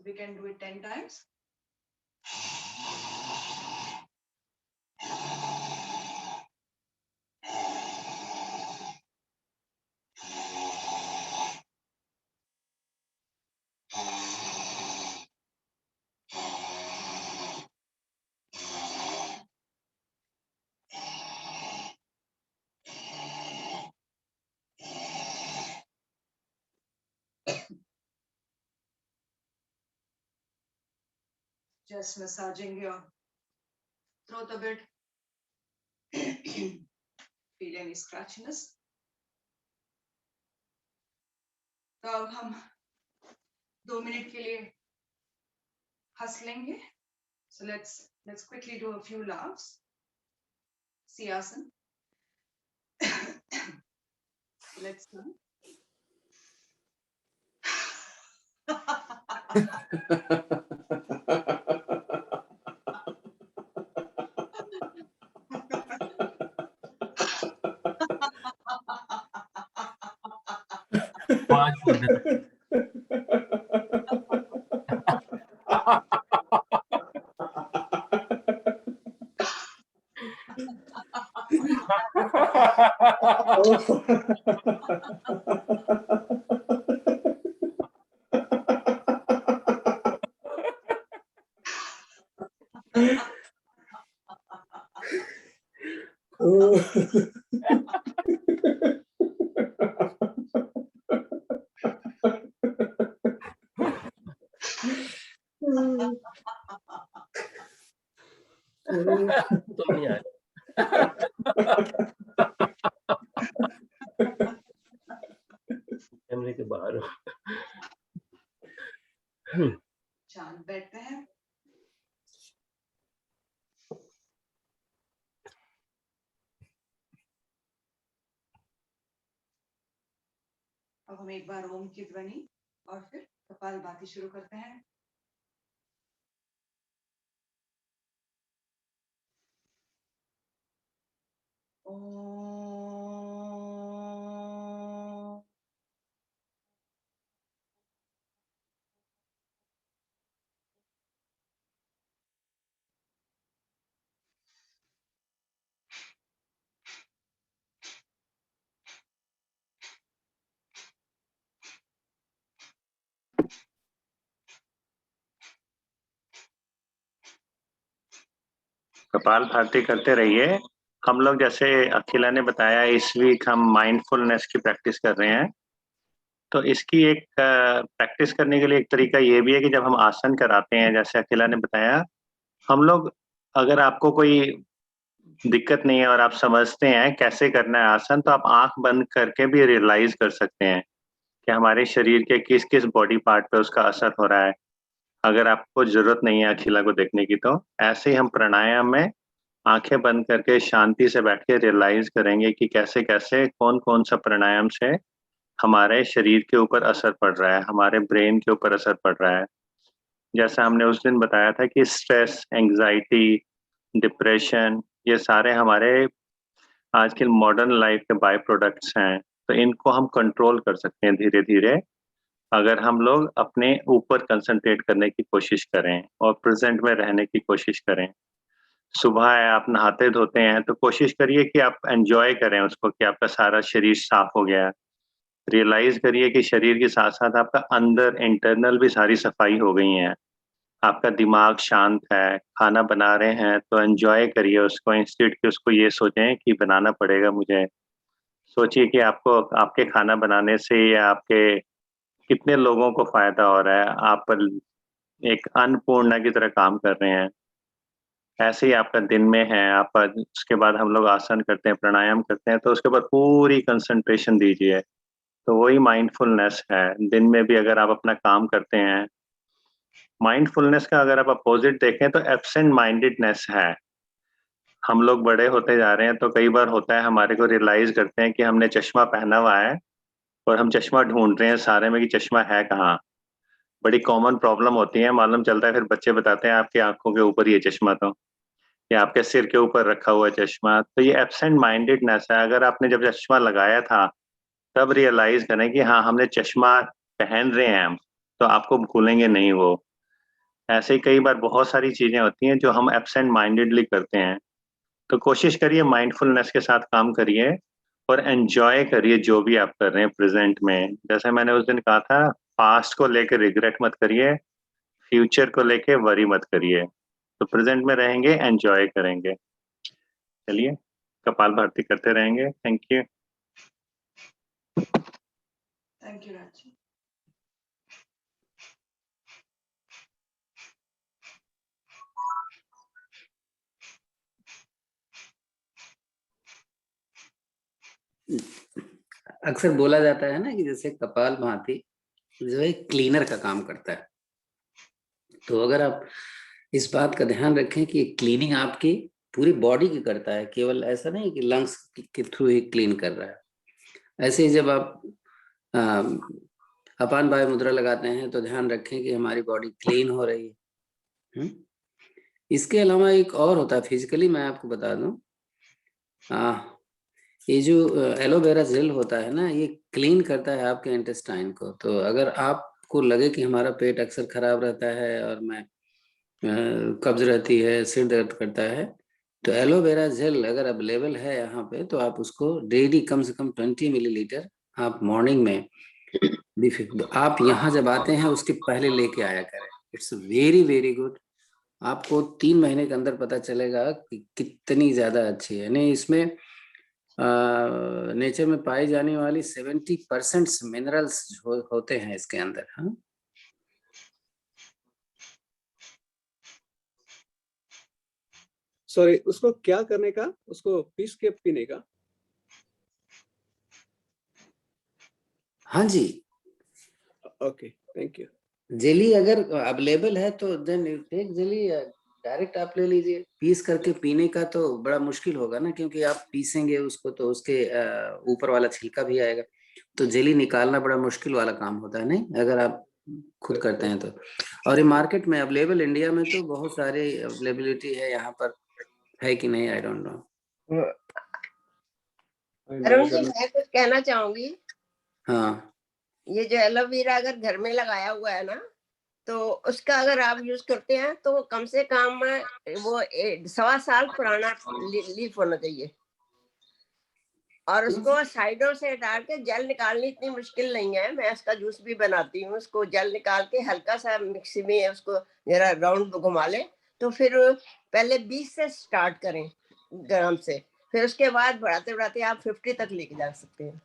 We can do it 10 times. Just massaging your throat a bit. Feel any scratchiness? तो अब हम 2 मिनट के लिए हंस लेंगे. So let's quickly do a few laughs. Siyasan. Let's do. तुम नहीं आ कैमरे के बाहर हो। शांत बैठते हैं। अब हम एक बार ओम की ध्वनि और फिर कपालभाति शुरू करते हैं। ओम। कपाल भाती करते रहिए। हम लोग जैसे अखिला ने बताया इस वीक हम माइंडफुलनेस की प्रैक्टिस कर रहे हैं। तो इसकी एक प्रैक्टिस करने के लिए एक तरीका ये भी है कि जब हम आसन कराते हैं जैसे अखिला ने बताया, हम लोग अगर आपको कोई दिक्कत नहीं है और आप समझते हैं कैसे करना है आसन, तो आप आंख बंद करके भी रियलाइज कर सकते हैं कि हमारे शरीर के किस किस बॉडी पार्ट पे उसका असर हो रहा है। अगर आपको जरूरत नहीं है अखिला को देखने की, तो ऐसे ही हम प्राणायाम में आंखें बंद करके शांति से बैठ के रियलाइज करेंगे कि कैसे कैसे कौन कौन सा प्राणायाम से हमारे शरीर के ऊपर असर पड़ रहा है, हमारे ब्रेन के ऊपर असर पड़ रहा है। जैसा हमने उस दिन बताया था कि स्ट्रेस, एंग्जाइटी, डिप्रेशन, ये सारे हमारे आज के मॉडर्न लाइफ के बाय प्रोडक्ट्स हैं। तो इनको हम कंट्रोल कर सकते हैं धीरे धीरे, अगर हम लोग अपने ऊपर कंसंट्रेट करने की कोशिश करें और प्रेजेंट में रहने की कोशिश करें। सुबह है, आप नहाते धोते हैं तो कोशिश करिए कि आप एंजॉय करें उसको कि आपका सारा शरीर साफ हो गया। रियलाइज करिए कि शरीर के साथ साथ आपका अंदर इंटरनल भी सारी सफाई हो गई है, आपका दिमाग शांत है। खाना बना रहे हैं तो एंजॉय करिए उसको, इंस्टेड कि उसको ये सोचें कि बनाना पड़ेगा मुझे। सोचिए कि आपको आपके खाना बनाने से या आपके कितने लोगों को फायदा हो रहा है, आप एक अन्नपूर्णा की तरह काम कर रहे हैं। ऐसे ही आपका दिन में है, आप उसके बाद हम लोग आसन करते हैं, प्राणायाम करते हैं, तो उसके बाद पूरी कंसंट्रेशन दीजिए। तो वही माइंडफुलनेस है। दिन में भी अगर आप अपना काम करते हैं, माइंडफुलनेस का अगर आप अपोजिट देखें तो एब्सेंट माइंडेडनेस है। हम लोग बड़े होते जा रहे हैं तो कई बार होता है हमारे को रियलाइज करते हैं कि हमने चश्मा पहना हुआ है और हम चश्मा ढूंढ रहे हैं सारे में कि चश्मा है कहाँ। बड़ी कॉमन प्रॉब्लम होती है, मालूम चलता है फिर बच्चे बताते हैं आपकी आंखों के ऊपर ये चश्मा, तो या आपके सिर के ऊपर रखा हुआ चश्मा। तो ये एब्सेंट माइंडेडनेस है। अगर आपने जब चश्मा लगाया था तब रियलाइज करें कि हाँ हमने चश्मा पहन रहे हैं हम, तो आपको भूलेंगे नहीं वो। ऐसे ही कई बार बहुत सारी चीजें होती हैं जो हम एब्सेंट माइंडेडली करते हैं। तो कोशिश करिए माइंडफुलनेस के साथ काम करिए और एंजॉय करिए जो भी आप कर रहे हैं प्रेजेंट में। जैसे मैंने उस दिन कहा था, पास्ट को लेकर रिग्रेट मत करिए, फ्यूचर को लेके वरी मत करिए। तो प्रेजेंट में रहेंगे, एंजॉय करेंगे। चलिए कपाल भारती करते रहेंगे। Thank you. थैंक यू राज। अक्सर बोला जाता है ना कि जैसे कपाल भाती जो है क्लीनर का काम करता है। तो अगर आप इस बात का ध्यान रखें कि क्लीनिंग आपकी पूरी बॉडी की करता है, केवल ऐसा नहीं कि लंग्स के थ्रू ही क्लीन कर रहा है। ऐसे ही जब आप अपान वायु मुद्रा लगाते हैं तो ध्यान रखें कि हमारी बॉडी क्लीन हो रही है। इसके अलावा एक और होता है फिजिकली, मैं आपको बता दूं, ये जो एलोवेरा जेल होता है ना, ये क्लीन करता है आपके इंटेस्टाइन को। तो अगर आपको लगे कि हमारा पेट अक्सर खराब रहता है और मैं कब्ज रहती है, सिर दर्द करता है, तो एलोवेरा जेल अगर अवेलेबल है यहाँ पे तो आप उसको डेली कम से कम 20 मिलीलीटर आप मॉर्निंग में आप यहाँ जब आते हैं उसके पहले लेके आया करें। It's very very good. आपको 3 महीने के अंदर पता चलेगा कि कितनी ज्यादा अच्छी है। नहीं, इसमें नेचर में पाई जाने वाली 70% मिनरल्स होते हैं इसके अंदर। हाँ, सॉरी, उसको क्या करने का? उसको पीस के पीने का? हाँ जी, ओके, थैंक यू। जेली अगर अवेलेबल है तो then you take jelly, direct आप ले लीजिए। पीस करके पीने का तो बड़ा मुश्किल होगा ना, क्योंकि आप पीसेंगे उसको तो उसके ऊपर वाला छिलका भी आएगा, तो जेली निकालना बड़ा मुश्किल वाला काम होता है, नहीं अगर आप खुद करते हैं तो। और ये मार्केट में अवेलेबल, इंडिया में तो बहुत सारे अवेलेबिलिटी है, यहाँ पर है कि नहीं I don't know. Arun ji, मैं कुछ कहना चाहूंगी। हाँ, ये जो एलोवेरा अगर घर में लगाया हुआ है ना, तो उसका अगर आप यूज करते हैं तो कम से कम वो 1.25 साल पुराना लीफ होना चाहिए। और उसको साइडों से डाल के जल निकालनी इतनी मुश्किल नहीं है। मैं उसका जूस भी बनाती हूँ। उसको जल निकाल के हल्का सा मिक्सी में उसको जरा राउंड घुमा ले, तो फिर पहले 20 से स्टार्ट करें ग्राम से, फिर उसके बाद बढ़ाते बढ़ाते आप 50 तक लेके जा सकते हैं।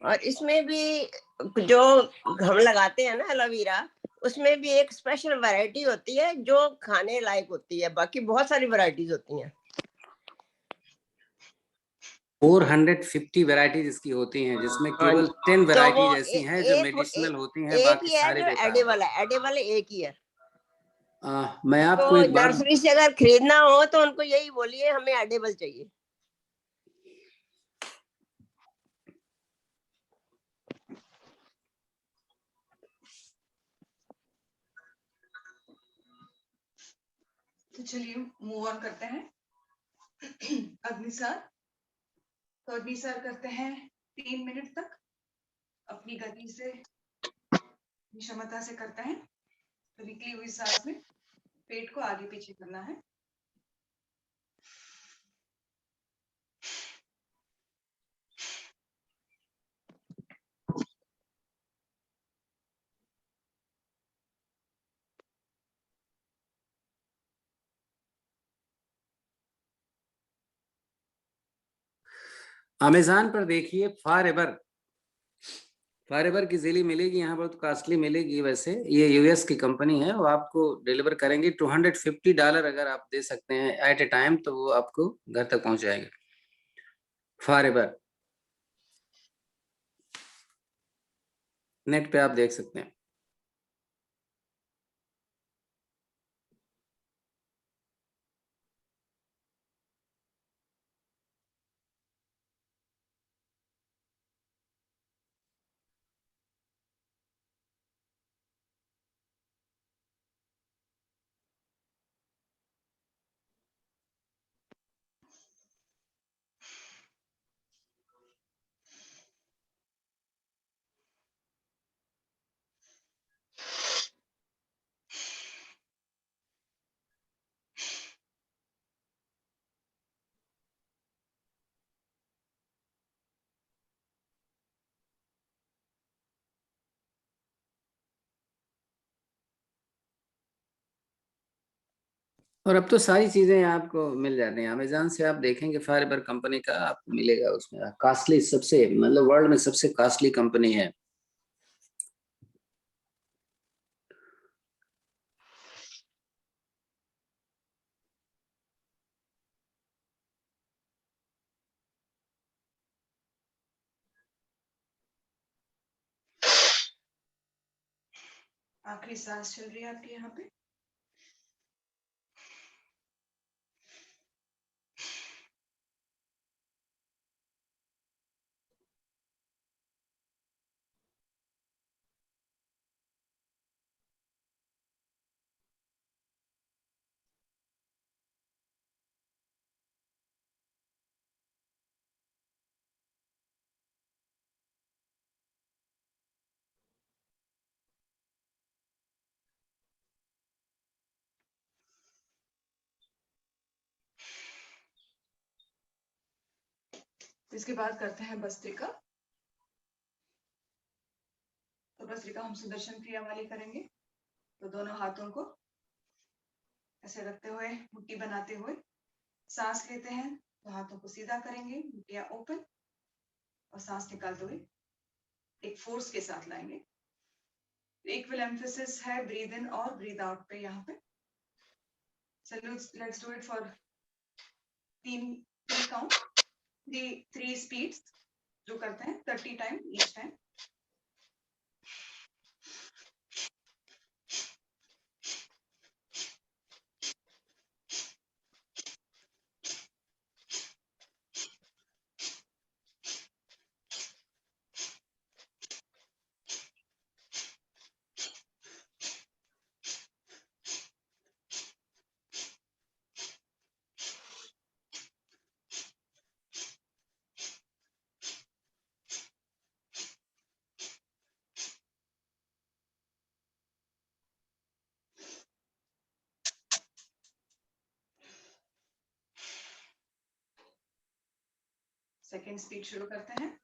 और इसमें भी जो हम लगाते हैं ना एलोवेरा, उसमें भी एक स्पेशल वैरायटी होती है जो खाने लायक होती है। बाकी बहुत सारी वैरायटीज होती हैं। 450 वैरायटीज इसकी होती हैं, जिसमें हाँ केवल जी, 10 तो वो वैरायटीज ऐसी हैं जो मेडिसिनल होती हैं, एक बाकी ही है सारे जो बेकार एडेबल होते है। एडेबल एक ही है। हैं। मैं तो आपको एक बात, नर्सरी से अगर खरीदना हो तो उनको यही बोलिए हमें एडेबल चाहिए। तो चलिए मूव ऑन करते हैं। अग्निसार। तो अग्निसार करते हैं 3 मिनट तक, अपनी गति से, अपनी क्षमता से करते हैं। तो निकली हुई सांस में पेट को आगे पीछे करना है। अमेज़न पर देखिए फॉरएवर, फॉरएवर की जेली मिलेगी, यहाँ पर तो कॉस्टली मिलेगी। वैसे ये यूएस की कंपनी है, वो आपको डिलीवर करेंगे। $250 अगर आप दे सकते हैं एट ए टाइम, तो वो आपको घर तक पहुंच जाएगा। फॉरएवर, नेट पे आप देख सकते हैं। और अब तो सारी चीजें आपको मिल जाती हैं अमेज़न से। आप देखेंगे फाइबर कंपनी का आपको मिलेगा उसमें। कॉस्टली, सबसे मतलब वर्ल्ड में सबसे कॉस्टली कंपनी है। आखिरी सांस चल रही है आपकी यहाँ पे। इसके बाद करते हैं भस्त्रिका। तो भस्त्रिका हम सुदर्शन क्रिया वाली करेंगे। तो दोनों हाथों को ऐसे रखते हुए, मुट्ठी बनाते हुए सांस लेते हैं तो हाथों को सीधा करेंगे, मुट्ठियां ओपन, और सांस निकालते हुए एक फोर्स के साथ लाएंगे। इक्वल एम्फेसिस है ब्रीद इन और ब्रीद आउट पे यहाँ पे। So let's do it for 3 count, 3 speeds जो करते हैं 30 time each time. Second speed शुरू करते हैं।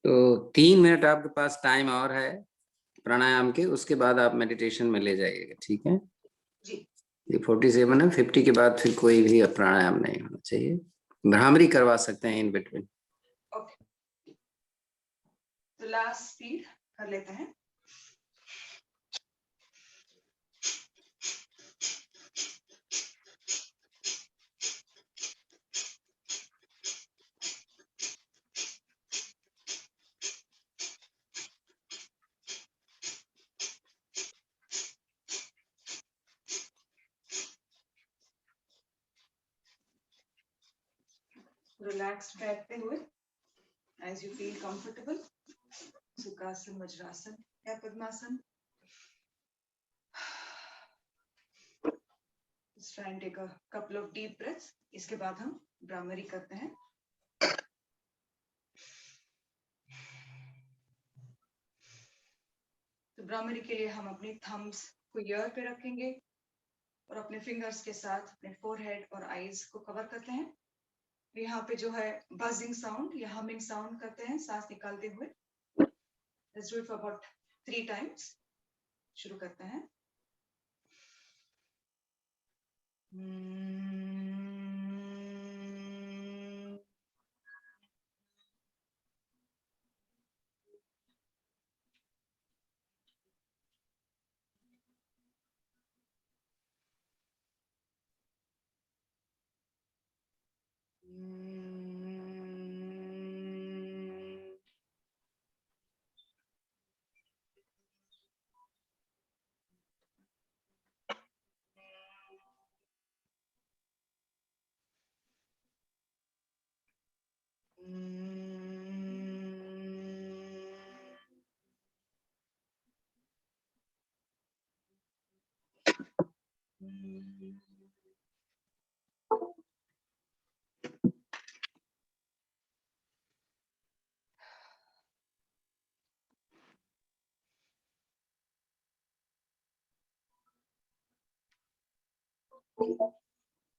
तो 3 मिनट आपके पास टाइम और है प्राणायाम के, उसके बाद आप मेडिटेशन में ले जाइएगा, ठीक है जी। ये 47 है, 50 के बाद फिर कोई भी प्राणायाम नहीं होना चाहिए। भ्रामरी करवा सकते हैं इन बिटवीन। ओके, तो लास्ट स्पीड कर लेते हैं। रिलैक्स बैठते हुए as you feel comfortable, सुखासन, वज्रासन या पद्मासन। Let's try and take a couple of deep breaths. इसके बाद हम भ्रामरी करते हैं। तो भ्रामरी के लिए हम अपनी थम्स को ईयर पे रखेंगे और अपने फिंगर्स के साथ अपने फोरहेड और आईज को कवर करते हैं। यहाँ पे जो है बजिंग साउंड या हमिंग साउंड करते हैं सांस निकालते हुए। Let's do it for about 3 times. शुरू करते हैं।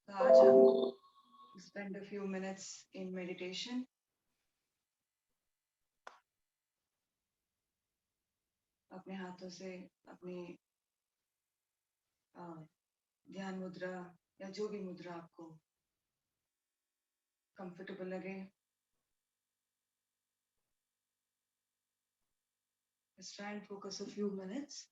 आज हम spend a few minutes in meditation. अपने हाथों से अपनी ध्यान मुद्रा या जो भी मुद्रा आपको कंफर्टेबल लगे, let's try and focus a few minutes.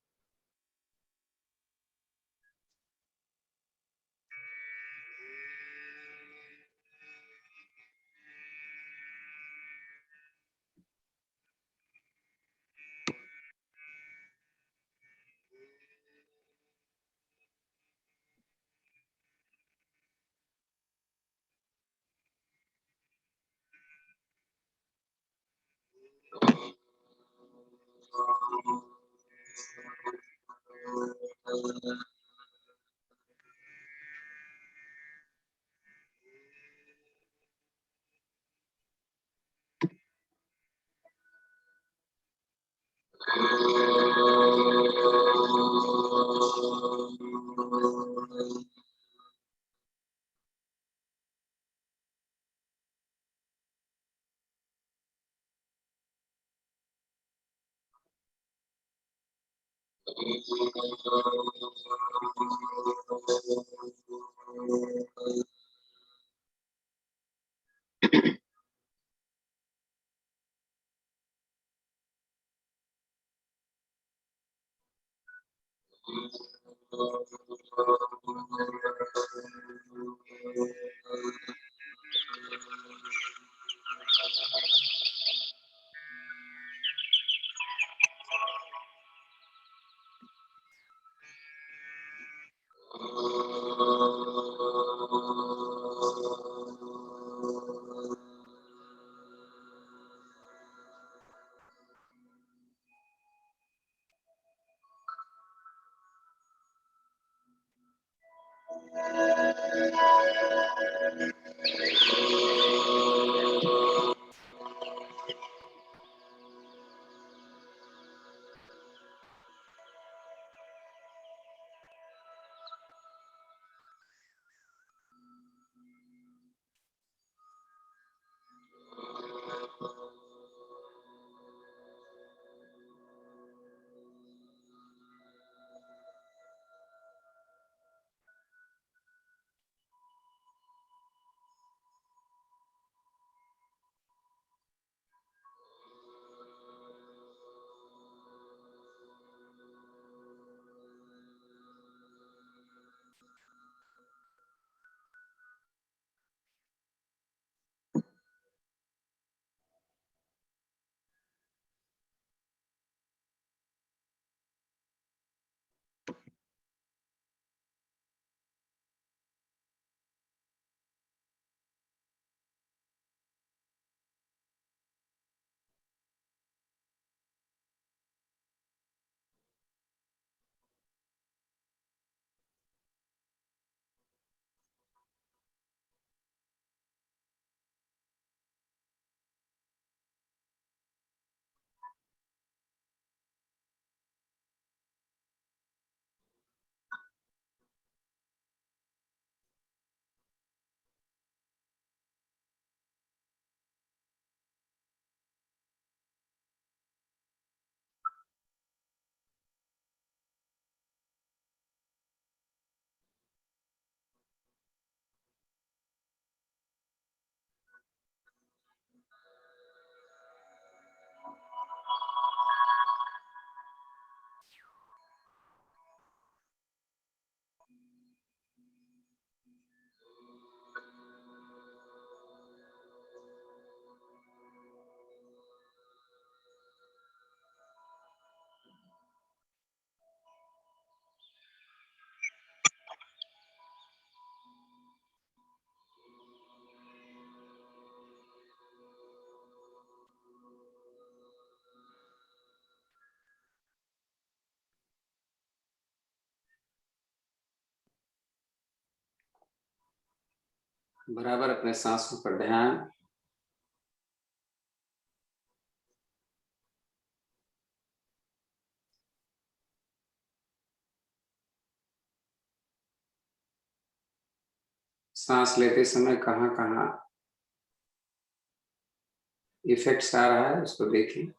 बराबर अपने सांसों पर ध्यान। सांस लेते समय कहाँ कहाँ इफेक्ट्स आ रहा है उसको देखिए।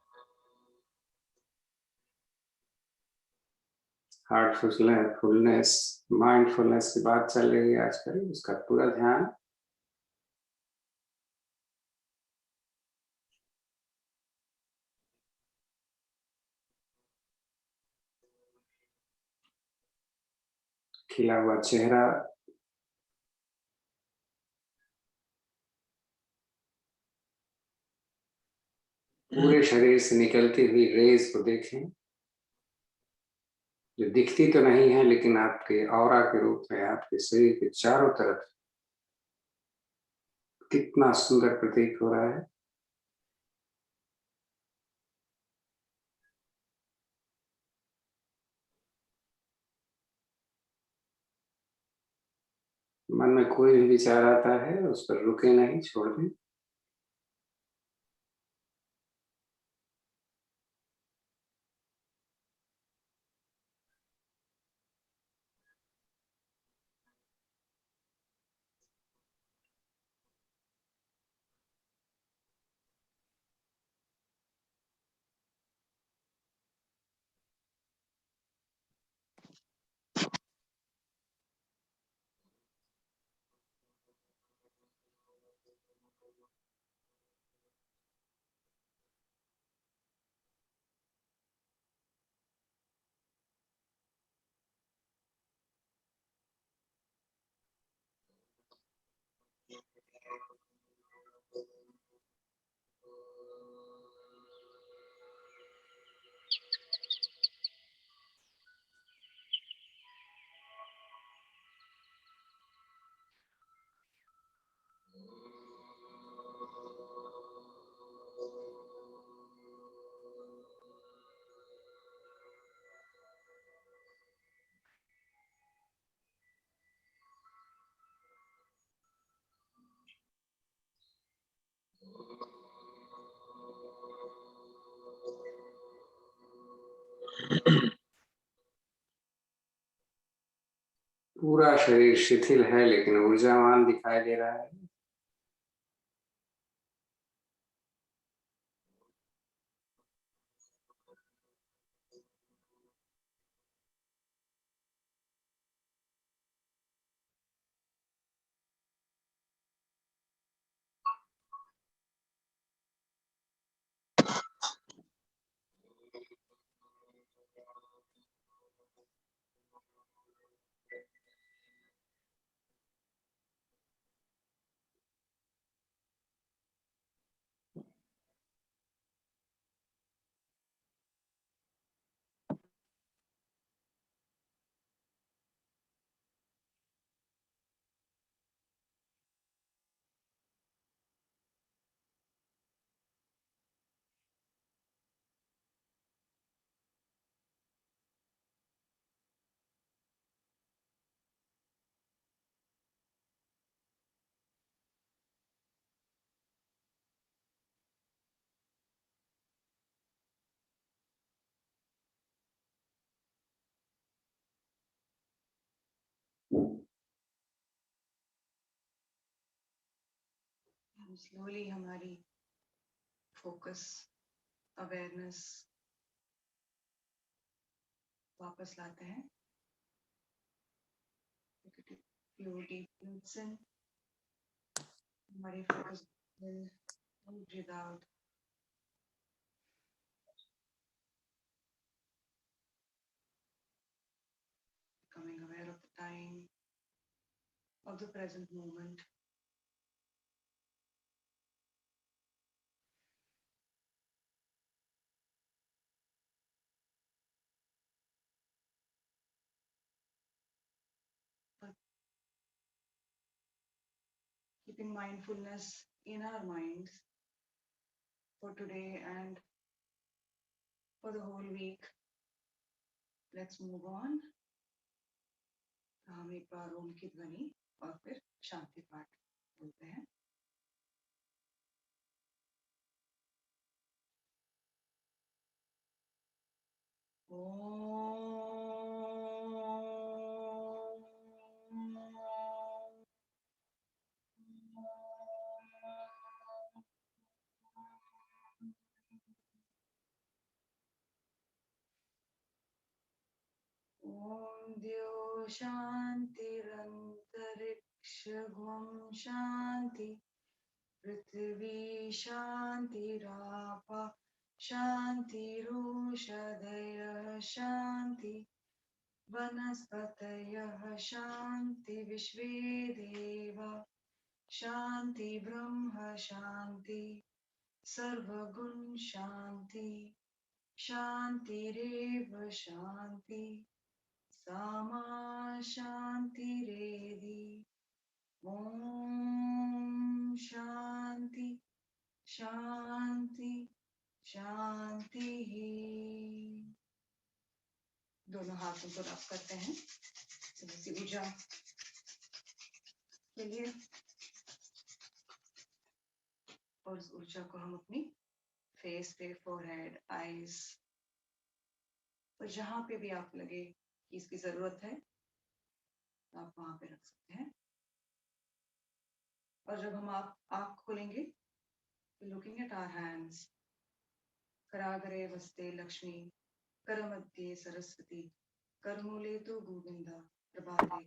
हार्टफुलनेस, फुलनेस, माइंडफुलनेस की बात चल रही है आजकल, उसका पूरा ध्यान। खिला हुआ चेहरा, पूरे शरीर से निकलती हुई रेज को देखें, जो दिखती तो नहीं है लेकिन आपके ऑरा के रूप में आपके शरीर के चारों तरफ कितना सुंदर प्रतीत हो रहा है। मन में कोई भी विचार आता है उस पर रुके नहीं, छोड़ दें। पूरा शरीर शिथिल है लेकिन ऊर्जावान दिखाई दे रहा है। हम स्लोली हमारी फोकस अवेयरनेस वापस लाते हैं। Few deep breaths in, हमारी focus breathe out, becoming aware of the time, of the present moment. Keeping mindfulness in our minds for today and for the whole week. Let's move on. हम एक बार ओम की ध्वनि और फिर शांति पाठ बोलते हैं। ॐ द्यो शान्तिरन्तरिक्षं शान्ति पृथिवी शान्तिराप शान्तिरोषधयः शान्ति वनस्पतयः शान्ति विश्वे देवा शान्ति ब्रह्म शान्ति सर्वगुण शान्ति शान्तिरेव शान्ति सामा शान्तिरेधि। ॐ शान्ति शान्ति शान्तिः। दोनों हाथों को रब करते हैं इसी ऊर्जा के लिए और उस ऊर्जा को हम अपनी फेस पे, फोरहेड, आईज और जहां पे भी आप लगे कि इसकी जरूरत है आप वहां पे रख सकते हैं। और जब हम आप आँख खोलेंगे तो लुकिंग एट आवर हैंड्स, कराग्रे वस्ते लक्ष्मी, करमध्ये सरस्वती, करमूले तो गोविंदा, प्रभाते